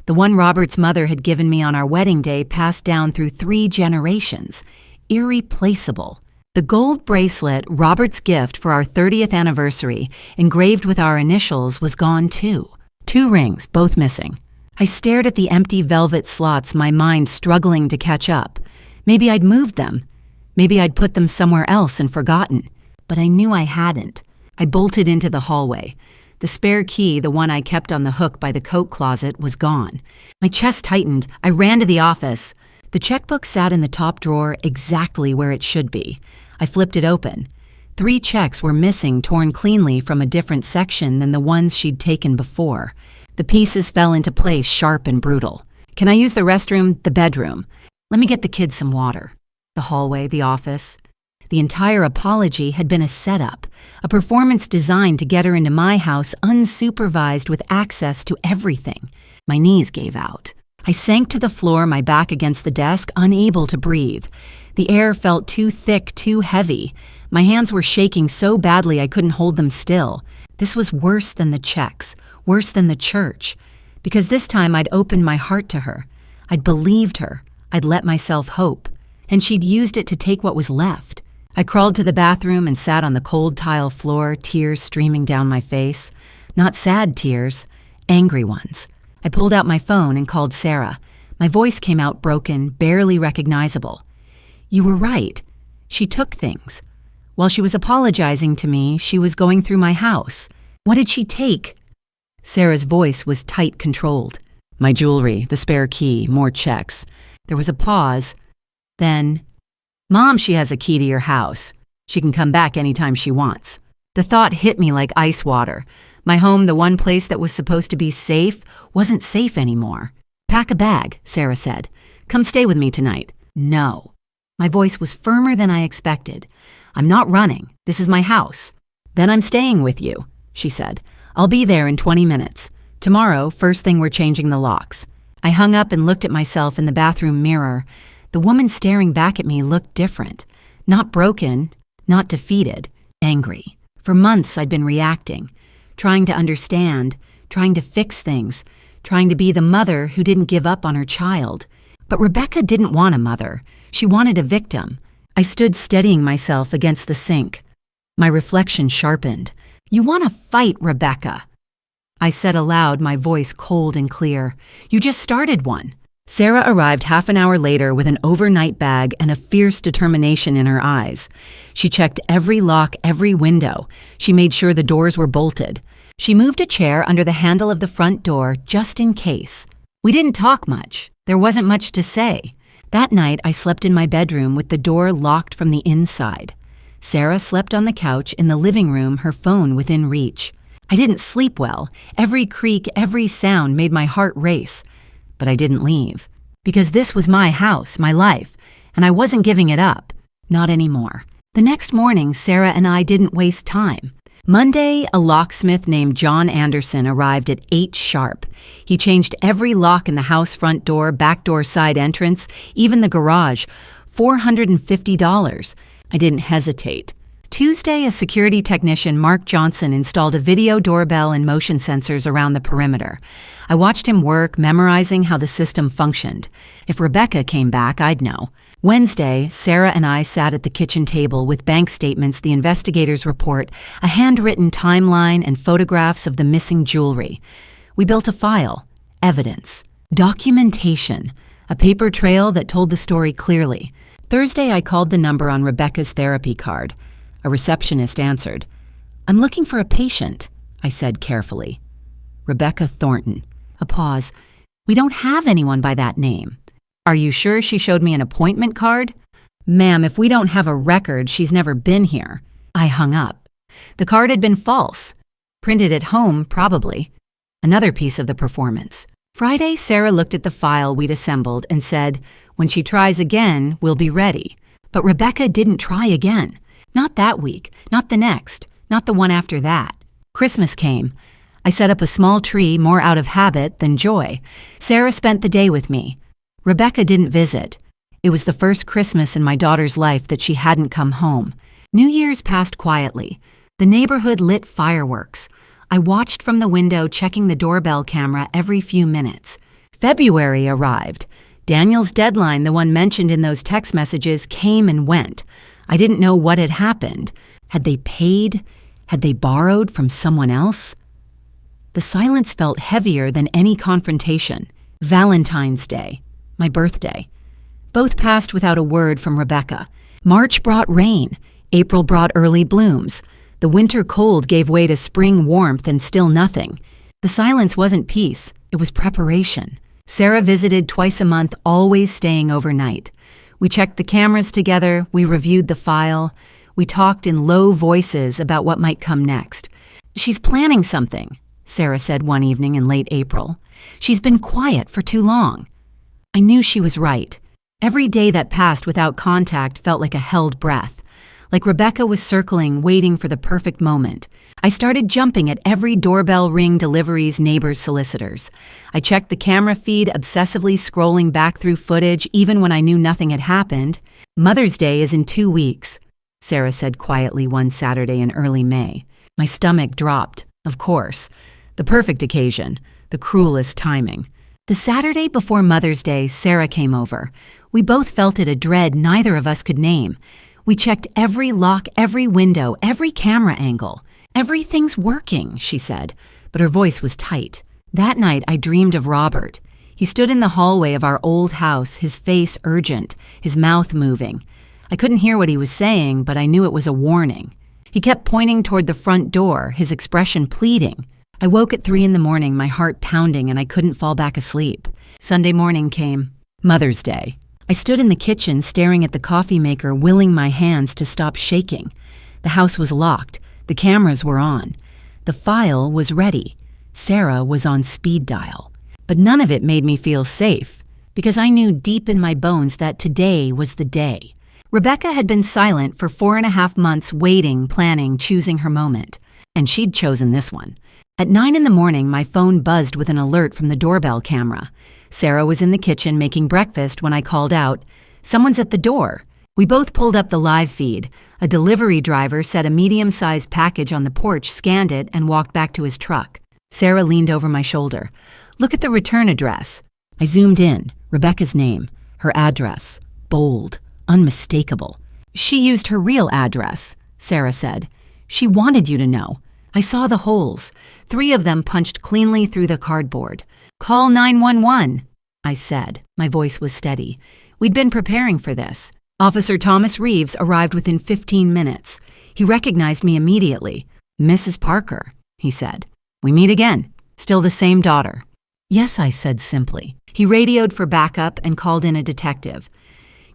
The one Robert's mother had given me on our wedding day passed down through 3 generations. Irreplaceable. The gold bracelet, Robert's gift for our 30th anniversary, engraved with our initials, was gone too. 2 rings, both missing. I stared at the empty velvet slots, my mind struggling to catch up. Maybe I'd moved them. Maybe I'd put them somewhere else and forgotten. But I knew I hadn't. I bolted into the hallway. The spare key, the one I kept on the hook by the coat closet, was gone. My chest tightened. I ran to the office. The checkbook sat in the top drawer exactly where it should be. I flipped it open. 3 checks were missing, torn cleanly from a different section than the ones she'd taken before. The pieces fell into place, sharp and brutal. Can I use the restroom? The bedroom. Let me get the kids some water. The hallway, the office. The entire apology had been a setup, a performance designed to get her into my house unsupervised with access to everything. My knees gave out. I sank to the floor, my back against the desk, unable to breathe. The air felt too thick, too heavy. My hands were shaking so badly I couldn't hold them still. This was worse than the checks, worse than the church, because this time I'd opened my heart to her. I'd believed her. I'd let myself hope. And she'd used it to take what was left. I crawled to the bathroom and sat on the cold tile floor, tears streaming down my face. Not sad tears, angry ones. I pulled out my phone and called Sarah. My voice came out broken, barely recognizable. You were right. She took things. While she was apologizing to me, she was going through my house. What did she take? Sarah's voice was tight controlled. My jewelry, the spare key, more checks. There was a pause. Then, Mom, she has a key to your house. She can come back anytime she wants. The thought hit me like ice water. My home, the one place that was supposed to be safe, wasn't safe anymore. Pack a bag, Sarah said. Come stay with me tonight. No. My voice was firmer than I expected. I'm not running. This is my house. Then I'm staying with you, she said. I'll be there in 20 minutes. Tomorrow, first thing we're changing the locks. I hung up and looked at myself in the bathroom mirror. The woman staring back at me looked different. Not broken, not defeated, angry. For months I'd been reacting, trying to understand, trying to fix things, trying to be the mother who didn't give up on her child. But Rebecca didn't want a mother. She wanted a victim. I stood steadying myself against the sink. My reflection sharpened. You want to fight, Rebecca. I said aloud, my voice cold and clear. You just started one. Sarah arrived half an hour later with an overnight bag and a fierce determination in her eyes. She checked every lock, every window. She made sure the doors were bolted. She moved a chair under the handle of the front door just in case. We didn't talk much. There wasn't much to say. That night, I slept in my bedroom with the door locked from the inside. Sarah slept on the couch in the living room, her phone within reach. I didn't sleep well. Every creak, every sound made my heart race. But I didn't leave. Because this was my house, my life, and I wasn't giving it up. Not anymore. The next morning, Sarah and I didn't waste time. Monday, a locksmith named John Anderson arrived at 8 sharp. He changed every lock in the house front door, back door side entrance, even the garage. $450. I didn't hesitate. Tuesday, a security technician, Mark Johnson, installed a video doorbell and motion sensors around the perimeter. I watched him work, memorizing how the system functioned. If Rebecca came back, I'd know. Wednesday, Sarah and I sat at the kitchen table with bank statements, the investigator's report, a handwritten timeline, and photographs of the missing jewelry. We built a file, evidence, documentation, a paper trail that told the story clearly. Thursday, I called the number on Rebecca's therapy card. A receptionist answered. I'm looking for a patient, I said carefully. Rebecca Thornton. A pause. We don't have anyone by that name. Are you sure she showed me an appointment card? Ma'am, if we don't have a record, she's never been here. I hung up. The card had been false. Printed at home, probably. Another piece of the performance. Friday, Sarah looked at the file we'd assembled and said, when she tries again, we'll be ready. But Rebecca didn't try again. Not that week, not the next, not the one after that. Christmas came. I set up a small tree more out of habit than joy. Sarah spent the day with me. Rebecca didn't visit. It was the first Christmas in my daughter's life that she hadn't come home. New Year's passed quietly. The neighborhood lit fireworks. I watched from the window, checking the doorbell camera every few minutes. February arrived. Daniel's deadline, the one mentioned in those text messages, came and went. I didn't know what had happened. Had they paid? Had they borrowed from someone else? The silence felt heavier than any confrontation. Valentine's Day, my birthday. Both passed without a word from Rebecca. March brought rain. April brought early blooms. The winter cold gave way to spring warmth and still nothing. The silence wasn't peace. It was preparation. Sarah visited twice a month, always staying overnight. We checked the cameras together, we reviewed the file, we talked in low voices about what might come next. She's planning something, Sarah said one evening in late April. She's been quiet for too long. I knew she was right. Every day that passed without contact felt like a held breath, like Rebecca was circling, waiting for the perfect moment. I started jumping at every doorbell ring, deliveries, neighbors, solicitors. I checked the camera feed, obsessively scrolling back through footage even when I knew nothing had happened. Mother's Day is in 2 weeks, Sarah said quietly one Saturday in early May. My stomach dropped. Of course. The perfect occasion. The cruelest timing. The Saturday before Mother's Day, Sarah came over. We both felt it a dread neither of us could name. We checked every lock, every window, every camera angle. "Everything's working," she said, but her voice was tight. That night, I dreamed of Robert. He stood in the hallway of our old house, his face urgent, his mouth moving. I couldn't hear what he was saying, but I knew it was a warning. He kept pointing toward the front door, his expression pleading. I woke at 3 a.m, my heart pounding, and I couldn't fall back asleep. Sunday morning came. Mother's Day. I stood in the kitchen staring at the coffee maker, willing my hands to stop shaking. The house was locked. The cameras were on. The file was ready. Sarah was on speed dial. But none of it made me feel safe, because I knew deep in my bones that today was the day. Rebecca had been silent for 4.5 months, waiting, planning, choosing her moment. And she'd chosen this one. At 9 a.m, my phone buzzed with an alert from the doorbell camera. Sarah was in the kitchen making breakfast when I called out, "Someone's at the door." We both pulled up the live feed. A delivery driver set a medium-sized package on the porch, scanned it, and walked back to his truck. Sarah leaned over my shoulder. "Look at the return address." I zoomed in. Rebecca's name. Her address. Bold. Unmistakable. "She used her real address," Sarah said. "She wanted you to know. I saw the holes. 3 of them punched cleanly through the cardboard." "Call 911, I said. My voice was steady. We'd been preparing for this. Officer Thomas Reeves arrived within 15 minutes. He recognized me immediately. "Mrs. Parker," he said. "We meet again. Still the same daughter?" "Yes," I said simply. He radioed for backup and called in a detective.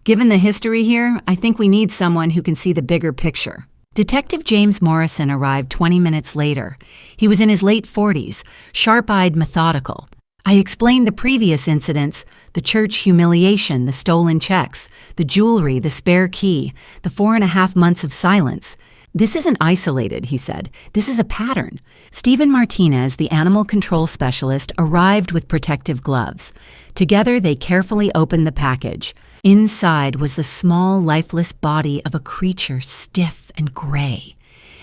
"Given the history here, I think we need someone who can see the bigger picture." Detective James Morrison arrived 20 minutes later. He was in his late 40s, sharp-eyed, methodical. I explained the previous incidents, the church humiliation, the stolen checks, the jewelry, the spare key, the 4.5 months of silence. "This isn't isolated," he said. "This is a pattern." Stephen Martinez, the animal control specialist, arrived with protective gloves. Together, they carefully opened the package. Inside was the small, lifeless body of a creature, stiff and gray.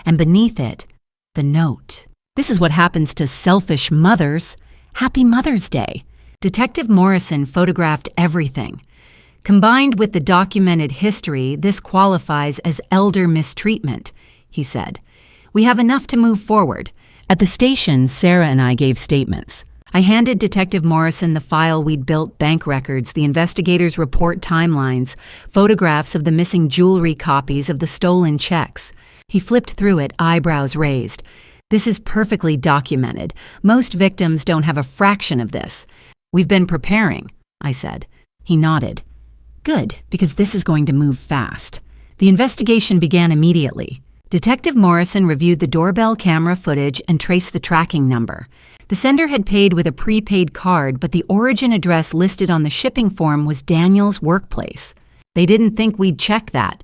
And beneath it, the note. "This is what happens to selfish mothers. Happy Mother's Day." Detective Morrison photographed everything. "Combined with the documented history, this qualifies as elder mistreatment," he said. "We have enough to move forward." At the station, Sarah and I gave statements. I handed Detective Morrison the file we'd built, bank records, the investigators' report timelines, photographs of the missing jewelry, copies of the stolen checks. He flipped through it, eyebrows raised. "This is perfectly documented. Most victims don't have a fraction of this." "We've been preparing," I said. He nodded. "Good, because this is going to move fast." The investigation began immediately. Detective Morrison reviewed the doorbell camera footage and traced the tracking number. The sender had paid with a prepaid card, but the origin address listed on the shipping form was Daniel's workplace. "They didn't think we'd check that,"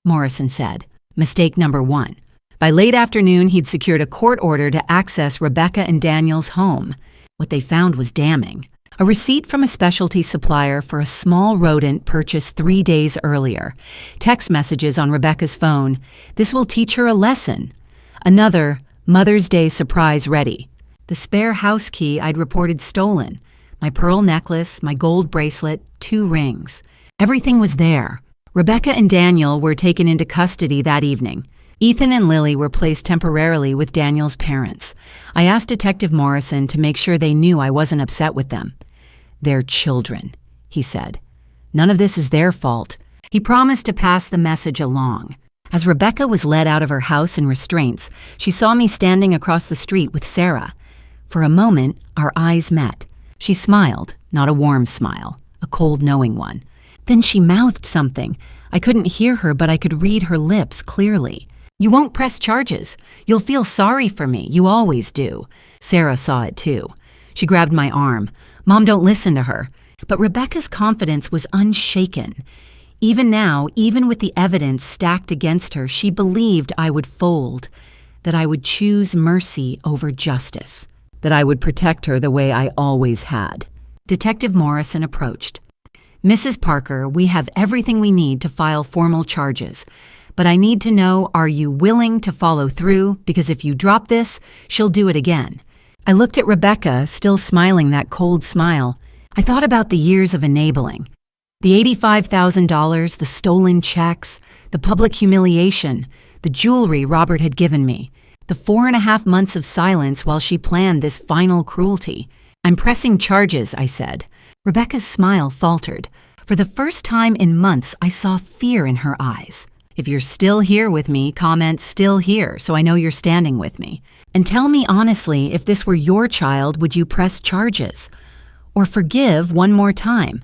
Morrison said. Mistake number 1. By late afternoon, he'd secured a court order to access Rebecca and Daniel's home. What they found was damning. A receipt from a specialty supplier for a small rodent purchased 3 days earlier. Text messages on Rebecca's phone. "This will teach her a lesson." Another, "Mother's Day surprise ready." The spare house key I'd reported stolen. My pearl necklace, my gold bracelet, 2 rings. Everything was there. Rebecca and Daniel were taken into custody that evening. Ethan and Lily were placed temporarily with Daniel's parents. I asked Detective Morrison to make sure they knew I wasn't upset with them. "They're children," he said. "None of this is their fault." He promised to pass the message along. As Rebecca was led out of her house in restraints, she saw me standing across the street with Sarah. For a moment, our eyes met. She smiled, not a warm smile, a cold, knowing one. Then she mouthed something. I couldn't hear her, but I could read her lips clearly. "You won't press charges. You'll feel sorry for me. You always do." Sarah saw it too. She grabbed my arm. "Mom, don't listen to her." But Rebecca's confidence was unshaken. Even now, even with the evidence stacked against her, she believed I would fold, that I would choose mercy over justice, that I would protect her the way I always had. Detective Morrison approached. "Mrs. Parker, we have everything we need to file formal charges, But I need to know, are you willing to follow through? Because if you drop this, she'll do it again. I looked at Rebecca, still smiling that cold smile. I thought about the years of enabling. The $85,000, the stolen checks, the public humiliation, the jewelry Robert had given me, the 4.5 months of silence while she planned this final cruelty. I'm pressing charges, I said. Rebecca's smile faltered. For the first time in months, I saw fear in her eyes. If you're still here with me, comment "still here" so I know you're standing with me. And tell me honestly, if this were your child, would you press charges? Or forgive one more time?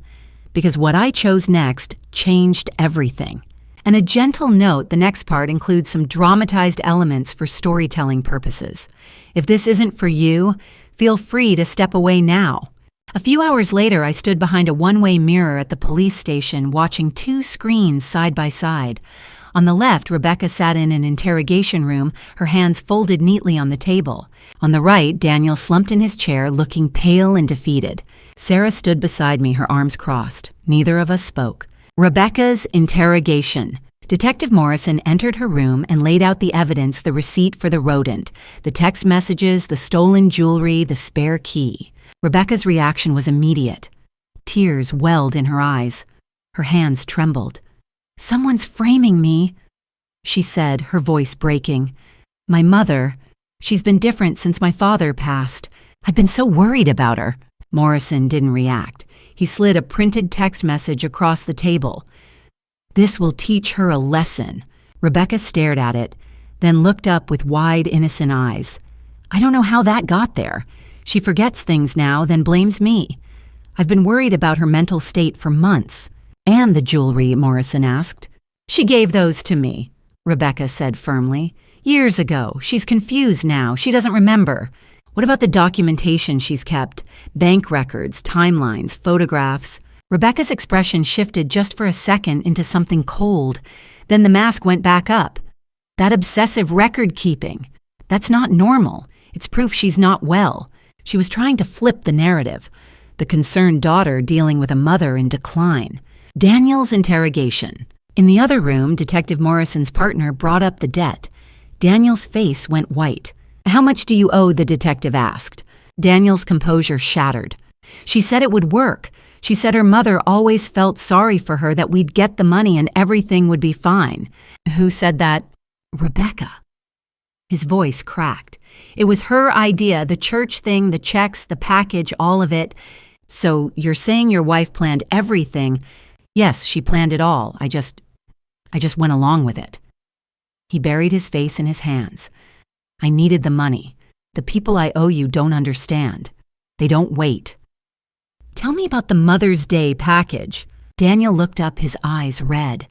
Because what I chose next changed everything. And a gentle note, the next part includes some dramatized elements for storytelling purposes. If this isn't for you, feel free to step away now. A few hours later, I stood behind a one-way mirror at the police station watching 2 screens side by side. On the left, Rebecca sat in an interrogation room, her hands folded neatly on the table. On the right, Daniel slumped in his chair, looking pale and defeated. Sarah stood beside me, her arms crossed. Neither of us spoke. Rebecca's interrogation. Detective Morrison entered her room and laid out the evidence, the receipt for the rodent, the text messages, the stolen jewelry, the spare key. Rebecca's reaction was immediate. Tears welled in her eyes. Her hands trembled. "Someone's framing me," she said, her voice breaking. "My mother, she's been different since my father passed. I've been so worried about her." Morrison didn't react. He slid a printed text message across the table. "This will teach her a lesson." Rebecca stared at it, then looked up with wide, innocent eyes. "I don't know how that got there. She forgets things now, then blames me. I've been worried about her mental state for months." "And the jewelry?" Morrison asked. "She gave those to me," Rebecca said firmly. "Years ago. She's confused now. She doesn't remember." "What about the documentation she's kept? Bank records, timelines, photographs?" Rebecca's expression shifted just for a second into something cold. Then the mask went back up. "That obsessive record keeping. That's not normal. It's proof she's not well." She was trying to flip the narrative. The concerned daughter dealing with a mother in decline. Daniel's interrogation. In the other room, Detective Morrison's partner brought up the debt. Daniel's face went white. "How much do you owe?" the detective asked. Daniel's composure shattered. "She said it would work. She said her mother always felt sorry for her, that we'd get the money and everything would be fine." "Who said that?" "Rebecca." His voice cracked. "It was her idea, the church thing, the checks, the package, all of it." "So you're saying your wife planned everything?" "Yes, she planned it all. I just went along with it." He buried his face in his hands. "I needed the money. The people I owe you don't understand. They don't wait." "Tell me about the Mother's Day package." Daniel looked up, his eyes red.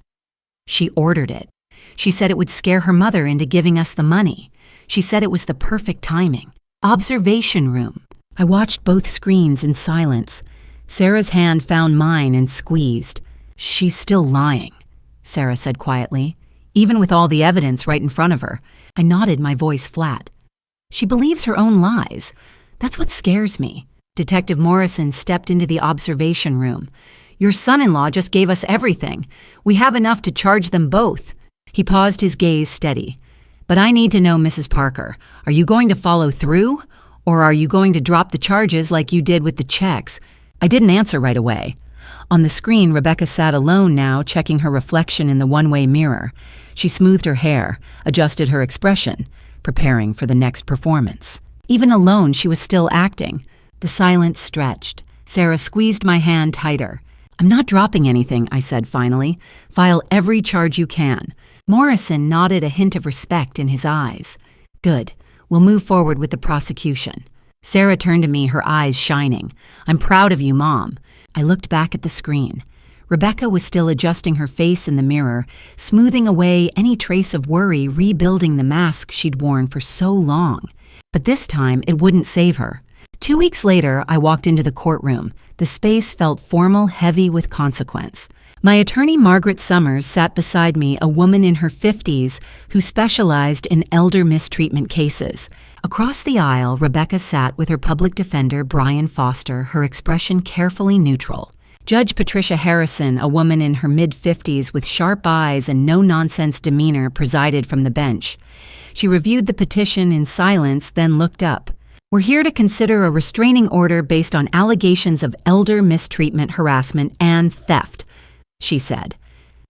"She ordered it. She said it would scare her mother into giving us the money. She said it was the perfect timing. Observation room." I watched both screens in silence. Sarah's hand found mine and squeezed. "She's still lying," Sarah said quietly, "even with all the evidence right in front of her." I nodded, my voice flat. "She believes her own lies. That's what scares me." Detective Morrison stepped into the observation room. "Your son-in-law just gave us everything. We have enough to charge them both." He paused, his gaze steady. "But I need to know, Mrs. Parker, are you going to follow through? Or are you going to drop the charges like you did with the checks?" I didn't answer right away. On the screen, Rebecca sat alone now, checking her reflection in the one-way mirror. She smoothed her hair, adjusted her expression, preparing for the next performance. Even alone, she was still acting. The silence stretched. Sarah squeezed my hand tighter. "I'm not dropping anything," I said finally. "File every charge you can." Morrison nodded, a hint of respect in his eyes. "Good. We'll move forward with the prosecution." Sarah turned to me, her eyes shining. "I'm proud of you, Mom." I looked back at the screen. Rebecca was still adjusting her face in the mirror, smoothing away any trace of worry, rebuilding the mask she'd worn for so long. But this time, it wouldn't save her. 2 weeks later, I walked into the courtroom. The space felt formal, heavy with consequence. My attorney, Margaret Summers, sat beside me, a woman in her 50s who specialized in elder mistreatment cases. Across the aisle, Rebecca sat with her public defender, Brian Foster, her expression carefully neutral. Judge Patricia Harrison, a woman in her mid-50s with sharp eyes and no-nonsense demeanor, presided from the bench. She reviewed the petition in silence, then looked up. "We're here to consider a restraining order based on allegations of elder mistreatment, harassment, and theft," she said.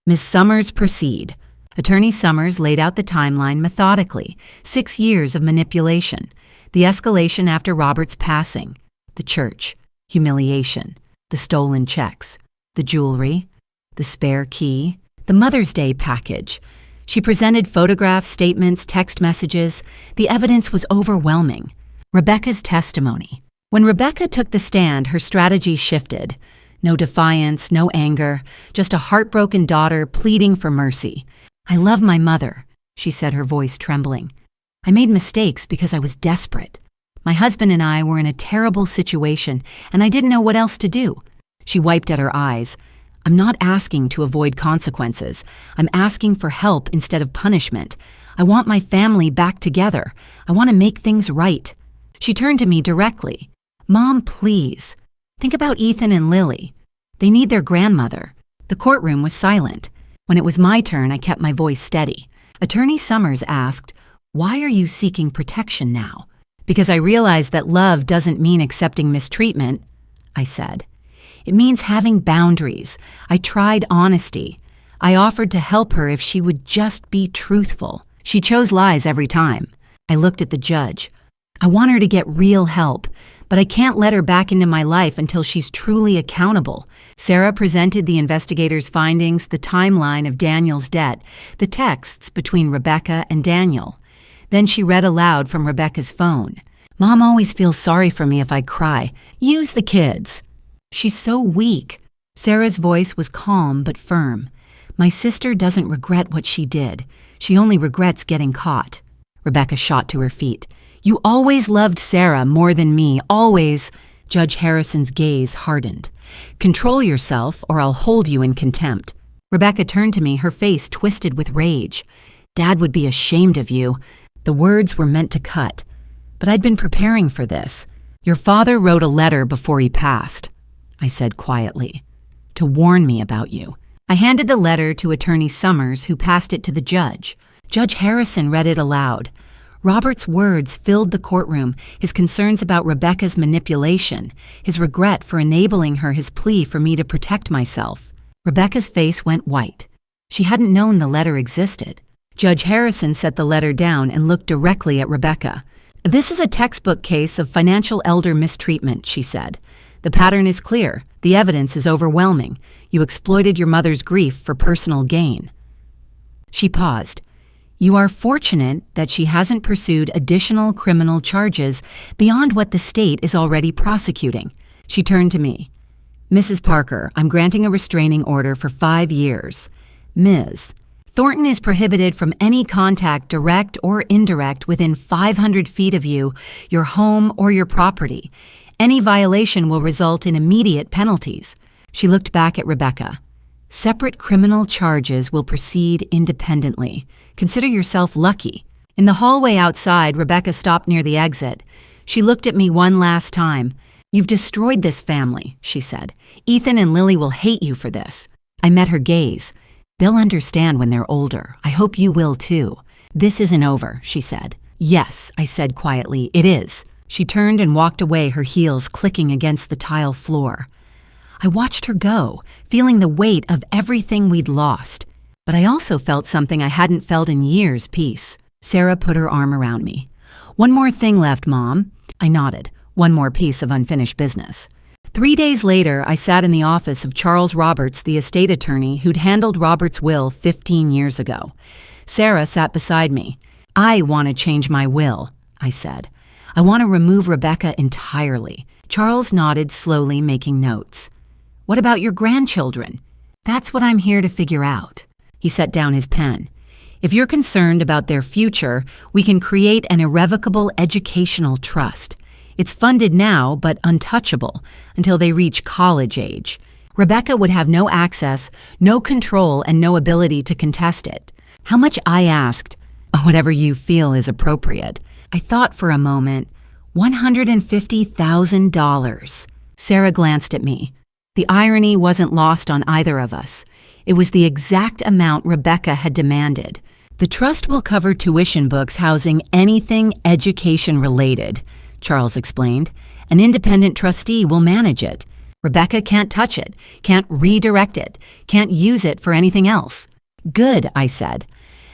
"Ms. Summers, proceed." Attorney Summers laid out the timeline methodically. 6 years of manipulation. The escalation after Robert's passing. The church. Humiliation. The stolen checks. The jewelry. The spare key. The Mother's Day package. She presented photographs, statements, text messages. The evidence was overwhelming. Rebecca's testimony. When Rebecca took the stand, her strategy shifted. No defiance, no anger, just a heartbroken daughter pleading for mercy. "I love my mother," she said, her voice trembling. "I made mistakes because I was desperate. My husband and I were in a terrible situation, and I didn't know what else to do." She wiped at her eyes. "I'm not asking to avoid consequences. I'm asking for help instead of punishment. I want my family back together. I want to make things right." She turned to me directly. "Mom, please. Think about Ethan and Lily. They need their grandmother." The courtroom was silent. When it was my turn, I kept my voice steady. Attorney Summers asked, "Why are you seeking protection now?" "Because I realize that love doesn't mean accepting mistreatment," I said. "It means having boundaries. I tried honesty. I offered to help her if she would just be truthful. She chose lies every time." I looked at the judge. "I want her to get real help, but I can't let her back into my life until she's truly accountable." Sarah presented the investigators' findings, the timeline of Daniel's debt, the texts between Rebecca and Daniel. Then she read aloud from Rebecca's phone. "Mom always feels sorry for me if I cry. Use the kids. She's so weak." Sarah's voice was calm but firm. "My sister doesn't regret what she did. She only regrets getting caught." Rebecca shot to her feet. "You always loved Sarah more than me, always." Judge Harrison's gaze hardened. "Control yourself or I'll hold you in contempt." Rebecca turned to me, her face twisted with rage. "Dad would be ashamed of you." The words were meant to cut, but I'd been preparing for this. "Your father wrote a letter before he passed," I said quietly, "to warn me about you." I handed the letter to Attorney Summers, who passed it to the judge. Judge Harrison read it aloud. Robert's words filled the courtroom, his concerns about Rebecca's manipulation, his regret for enabling her, his plea for me to protect myself. Rebecca's face went white. She hadn't known the letter existed. Judge Harrison set the letter down and looked directly at Rebecca. "This is a textbook case of financial elder mistreatment," she said. "The pattern is clear. The evidence is overwhelming. You exploited your mother's grief for personal gain." She paused. "You are fortunate that she hasn't pursued additional criminal charges beyond what the state is already prosecuting." She turned to me. "Mrs. Parker, I'm granting a restraining order for 5 years. Ms. Thornton is prohibited from any contact, direct or indirect, within 500 feet of you, your home, or your property. Any violation will result in immediate penalties." She looked back at Rebecca. "Separate criminal charges will proceed independently. Consider yourself lucky." In the hallway outside, Rebecca stopped near the exit. She looked at me one last time. "You've destroyed this family," she said. "Ethan and Lily will hate you for this." I met her gaze. "They'll understand when they're older. I hope you will too." "This isn't over," she said. "Yes," I said quietly, "it is." She turned and walked away, her heels clicking against the tile floor. I watched her go, feeling the weight of everything we'd lost. But I also felt something I hadn't felt in years, peace. Sarah put her arm around me. "One more thing left, Mom." I nodded. One more piece of unfinished business. 3 days later, I sat in the office of Charles Roberts, the estate attorney who'd handled Robert's will 15 years ago. Sarah sat beside me. "I want to change my will," I said. "I want to remove Rebecca entirely." Charles nodded slowly, making notes. "What about your grandchildren?" "That's what I'm here to figure out." He set down his pen. "If you're concerned about their future, we can create an irrevocable educational trust. It's funded now, but untouchable until they reach college age. Rebecca would have no access, no control, and no ability to contest it." "How much?" I asked. "Whatever you feel is appropriate." I thought for a moment. $150,000. Sarah glanced at me. The irony wasn't lost on either of us. It was the exact amount Rebecca had demanded. The trust will cover tuition books housing anything education-related, Charles explained. An independent trustee will manage it. Rebecca can't touch it, can't redirect it, can't use it for anything else. Good, I said.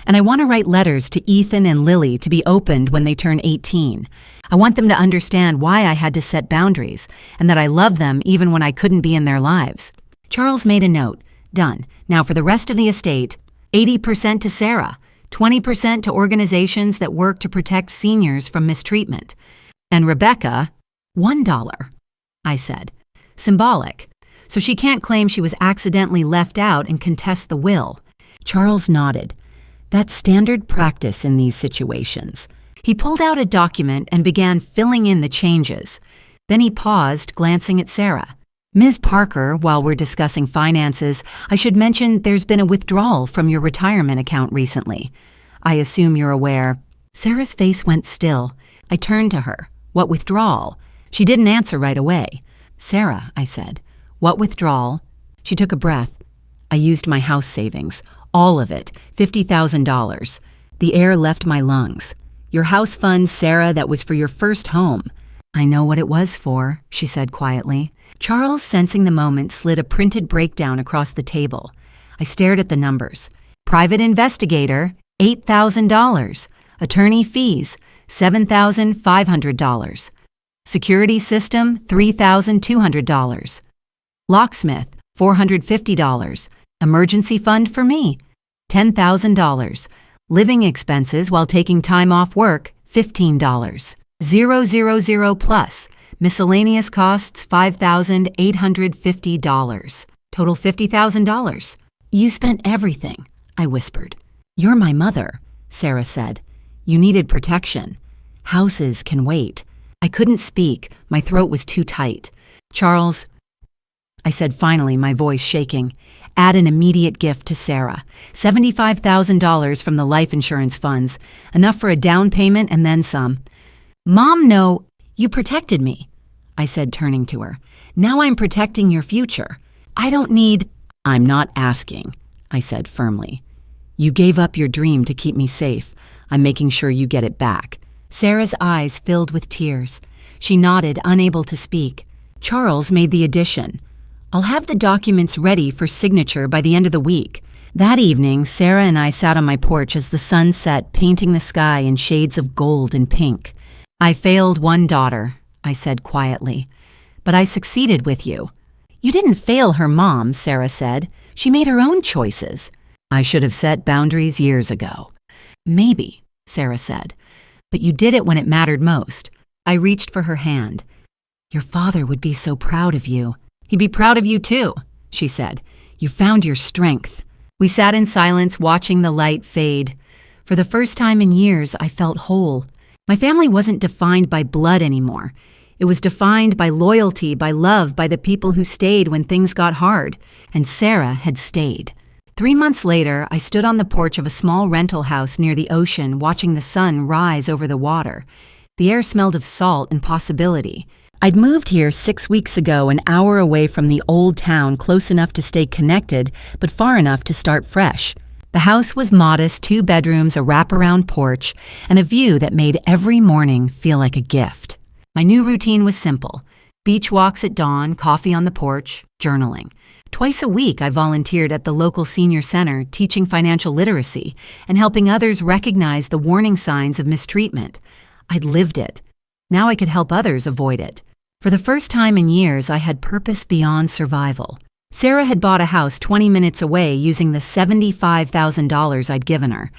And I want to write letters to Ethan and Lily to be opened when they turn 18. I want them to understand why I had to set boundaries and that I love them even when I couldn't be in their lives. Charles made a note. Done. Now for the rest of the estate, 80% to Sarah, 20% to organizations that work to protect seniors from mistreatment. And Rebecca, $1, I said. Symbolic. So she can't claim she was accidentally left out and contest the will. Charles nodded. That's standard practice in these situations. He pulled out a document and began filling in the changes. Then he paused, glancing at Sarah. Ms. Parker, while we're discussing finances, I should mention there's been a withdrawal from your retirement account recently. I assume you're aware. Sarah's face went still. I turned to her. What withdrawal? She didn't answer right away. Sarah, I said. What withdrawal? She took a breath. I used my house savings. All of it. $50,000. The air left my lungs. Your house fund, Sarah, that was for your first home. I know what it was for, she said quietly. Charles, sensing the moment, slid a printed breakdown across the table. I stared at the numbers. Private investigator, $8,000. Attorney fees, $7,500. Security system, $3,200. Locksmith, $450. Emergency fund for me, $10,000. Living expenses while taking time off work, $15. 000 plus. Miscellaneous costs, $5,850. Total $50,000. You spent everything, I whispered. You're my mother, Sarah said. You needed protection. Houses can wait. I couldn't speak. My throat was too tight. Charles, I said finally, my voice shaking, add an immediate gift to Sarah. $75,000 from the life insurance funds, enough for a down payment and then some. Mom, no, you protected me, I said, turning to her. Now I'm protecting your future. I don't need... I'm not asking, I said firmly. You gave up your dream to keep me safe. I'm making sure you get it back. Sarah's eyes filled with tears. She nodded, unable to speak. Charles made the addition. I'll have the documents ready for signature by the end of the week. That evening, Sarah and I sat on my porch as the sun set, painting the sky in shades of gold and pink. I failed one daughter, I said quietly, but I succeeded with you. You didn't fail her mom, Sarah said. She made her own choices. I should have set boundaries years ago. Maybe, Sarah said, but you did it when it mattered most. I reached for her hand. Your father would be so proud of you. He'd be proud of you too, she said. You found your strength. We sat in silence, watching the light fade. For the first time in years, I felt whole. My family wasn't defined by blood anymore. It was defined by loyalty, by love, by the people who stayed when things got hard. And Sarah had stayed. 3 months later, I stood on the porch of a small rental house near the ocean, watching the sun rise over the water. The air smelled of salt and possibility. I'd moved here 6 weeks ago, an hour away from the old town, close enough to stay connected, but far enough to start fresh. The house was modest, 2 bedrooms, a wraparound porch, and a view that made every morning feel like a gift. My new routine was simple. Beach walks at dawn, coffee on the porch, journaling. Twice a week, I volunteered at the local senior center, teaching financial literacy and helping others recognize the warning signs of mistreatment. I'd lived it. Now I could help others avoid it. For the first time in years, I had purpose beyond survival. Sarah had bought a house 20 minutes away using the $75,000 I'd given her.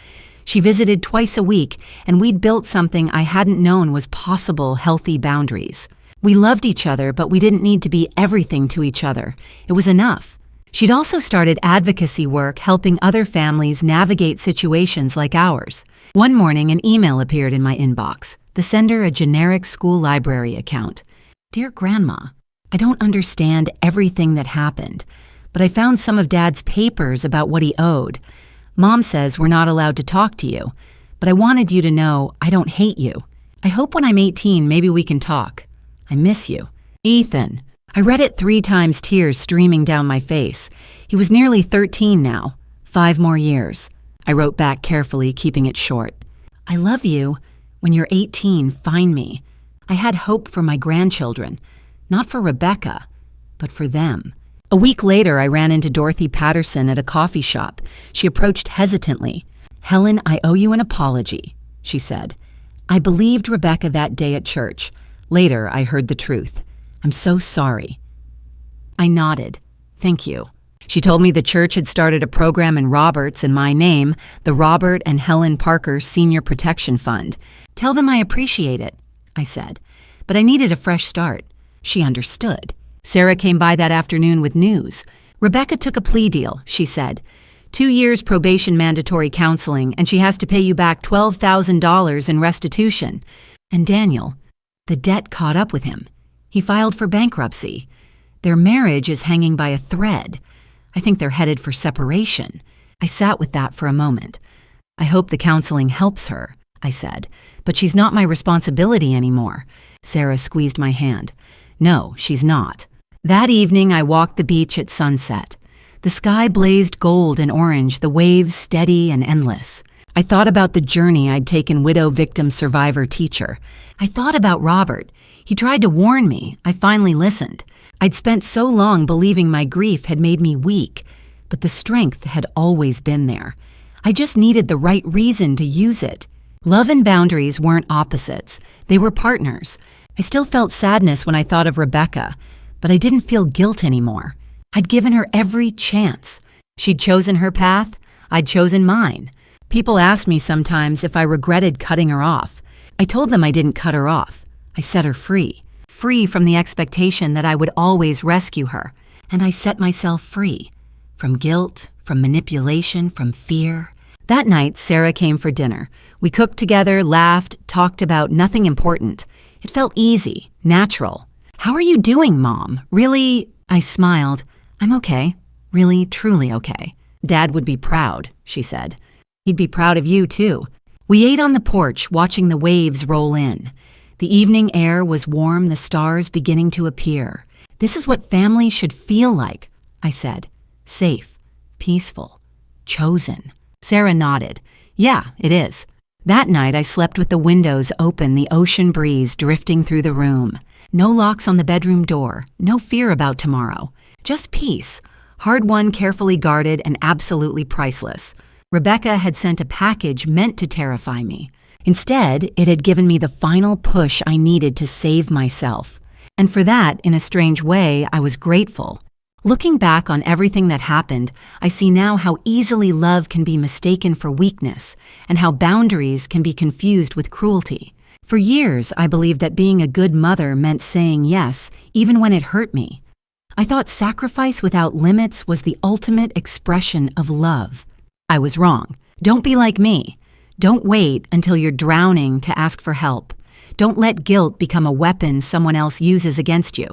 She visited twice a week, and we'd built something I hadn't known was possible, healthy boundaries. We loved each other, but we didn't need to be everything to each other. It was enough. She'd also started advocacy work helping other families navigate situations like ours. One morning, an email appeared in my inbox, the sender a generic school library account. Dear Grandma, I don't understand everything that happened, but I found some of Dad's papers about what he owed. Mom says we're not allowed to talk to you, but I wanted you to know I don't hate you. I hope when I'm 18, maybe we can talk. I miss you. Ethan, I read it 3 times, tears streaming down my face. He was nearly 13 now. 5 more years. I wrote back carefully, keeping it short. I love you. When you're 18, find me. I had hope for my grandchildren. Not for Rebecca, but for them. A week later, I ran into Dorothy Patterson at a coffee shop. She approached hesitantly. "Helen, I owe you an apology," she said. "I believed Rebecca that day at church. Later, I heard the truth. I'm so sorry." I nodded. "Thank you." She told me the church had started a program in Roberts in my name, the Robert and Helen Parker Senior Protection Fund. "Tell them I appreciate it," I said. But I needed a fresh start. She understood. Sarah came by that afternoon with news. "Rebecca took a plea deal," she said. 2 years probation mandatory counseling, and she has to pay you back $12,000 in restitution. And Daniel, the debt caught up with him. He filed for bankruptcy. Their marriage is hanging by a thread. I think they're headed for separation. I sat with that for a moment. "I hope the counseling helps her," I said, "but she's not my responsibility anymore." Sarah squeezed my hand. "No, she's not." That evening, I walked the beach at sunset. The sky blazed gold and orange, the waves steady and endless. I thought about the journey I'd taken widow, victim, survivor, teacher. I thought about Robert. He tried to warn me. I finally listened. I'd spent so long believing my grief had made me weak, but the strength had always been there. I just needed the right reason to use it. Love and boundaries weren't opposites. They were partners. I still felt sadness when I thought of Rebecca, but I didn't feel guilt anymore. I'd given her every chance. She'd chosen her path. I'd chosen mine. People asked me sometimes if I regretted cutting her off. I told them I didn't cut her off. I set her free. Free from the expectation that I would always rescue her. And I set myself free. From guilt, from manipulation, from fear. That night, Sarah came for dinner. We cooked together, laughed, talked about nothing important. It felt easy, natural. "How are you doing, Mom? Really?" I smiled. "I'm okay. Really, truly okay." "Dad would be proud," she said. "He'd be proud of you, too." We ate on the porch, watching the waves roll in. The evening air was warm, the stars beginning to appear. "This is what family should feel like," I said. "Safe, peaceful, chosen." Sarah nodded. "Yeah, it is." That night, I slept with the windows open, the ocean breeze drifting through the room. No locks on the bedroom door, no fear about tomorrow. Just peace, hard-won, carefully guarded, and absolutely priceless. Rebecca had sent a package meant to terrify me. Instead, it had given me the final push I needed to save myself. And for that, in a strange way, I was grateful. Looking back on everything that happened, I see now how easily love can be mistaken for weakness, and how boundaries can be confused with cruelty. For years, I believed that being a good mother meant saying yes, even when it hurt me. I thought sacrifice without limits was the ultimate expression of love. I was wrong. Don't be like me. Don't wait until you're drowning to ask for help. Don't let guilt become a weapon someone else uses against you.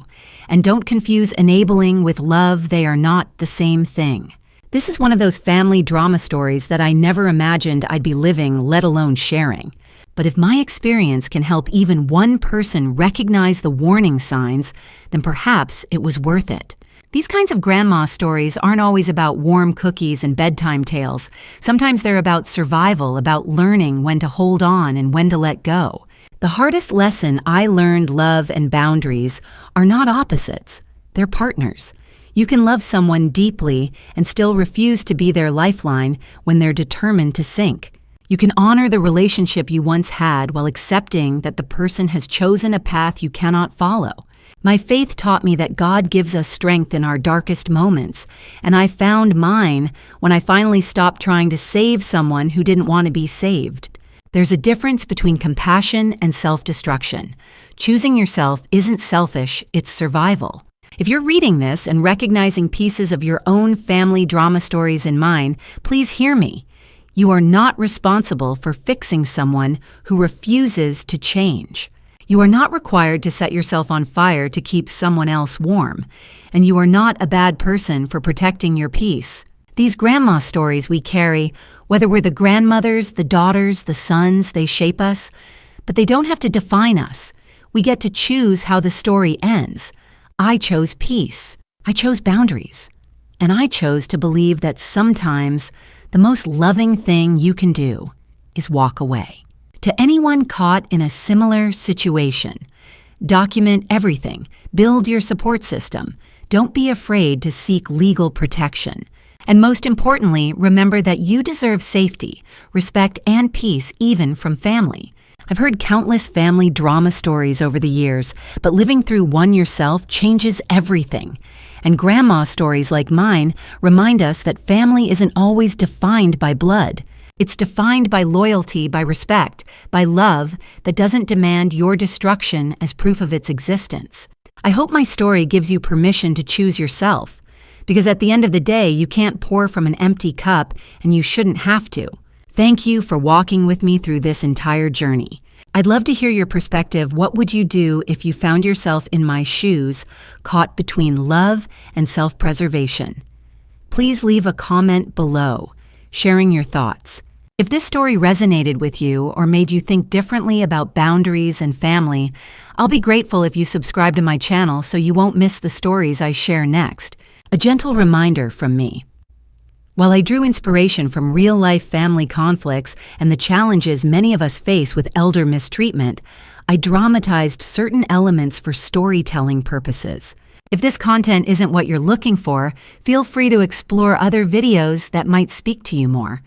And don't confuse enabling with love. They are not the same thing. This is one of those family drama stories that I never imagined I'd be living, let alone sharing. But if my experience can help even one person recognize the warning signs, then perhaps it was worth it. These kinds of grandma stories aren't always about warm cookies and bedtime tales. Sometimes they're about survival, about learning when to hold on and when to let go. The hardest lesson I learned: love and boundaries are not opposites. They're partners. You can love someone deeply and still refuse to be their lifeline when they're determined to sink. You can honor the relationship you once had while accepting that the person has chosen a path you cannot follow. My faith taught me that God gives us strength in our darkest moments, and I found mine when I finally stopped trying to save someone who didn't want to be saved. There's a difference between compassion and self-destruction. Choosing yourself isn't selfish, it's survival. If you're reading this and recognizing pieces of your own family drama stories in mine, please hear me. You are not responsible for fixing someone who refuses to change. You are not required to set yourself on fire to keep someone else warm, and you are not a bad person for protecting your peace. These grandma stories we carry, whether we're the grandmothers, the daughters, the sons, they shape us, but they don't have to define us. We get to choose how the story ends. I chose peace. I chose boundaries. And I chose to believe that sometimes the most loving thing you can do is walk away. To anyone caught in a similar situation, document everything. Build your support system. Don't be afraid to seek legal protection. And most importantly, remember that you deserve safety, respect, and peace even from family. I've heard countless family drama stories over the years, but living through one yourself changes everything. And grandma stories like mine remind us that family isn't always defined by blood. It's defined by loyalty, by respect, by love that doesn't demand your destruction as proof of its existence. I hope my story gives you permission to choose yourself, because at the end of the day, you can't pour from an empty cup and you shouldn't have to. Thank you for walking with me through this entire journey. I'd love to hear your perspective. What would you do if you found yourself in my shoes, caught between love and self-preservation? Please leave a comment below, sharing your thoughts. If this story resonated with you or made you think differently about boundaries and family, I'll be grateful if you subscribe to my channel so you won't miss the stories I share next. A gentle reminder from me. While I drew inspiration from real-life family conflicts and the challenges many of us face with elder mistreatment, I dramatized certain elements for storytelling purposes. If this content isn't what you're looking for, feel free to explore other videos that might speak to you more.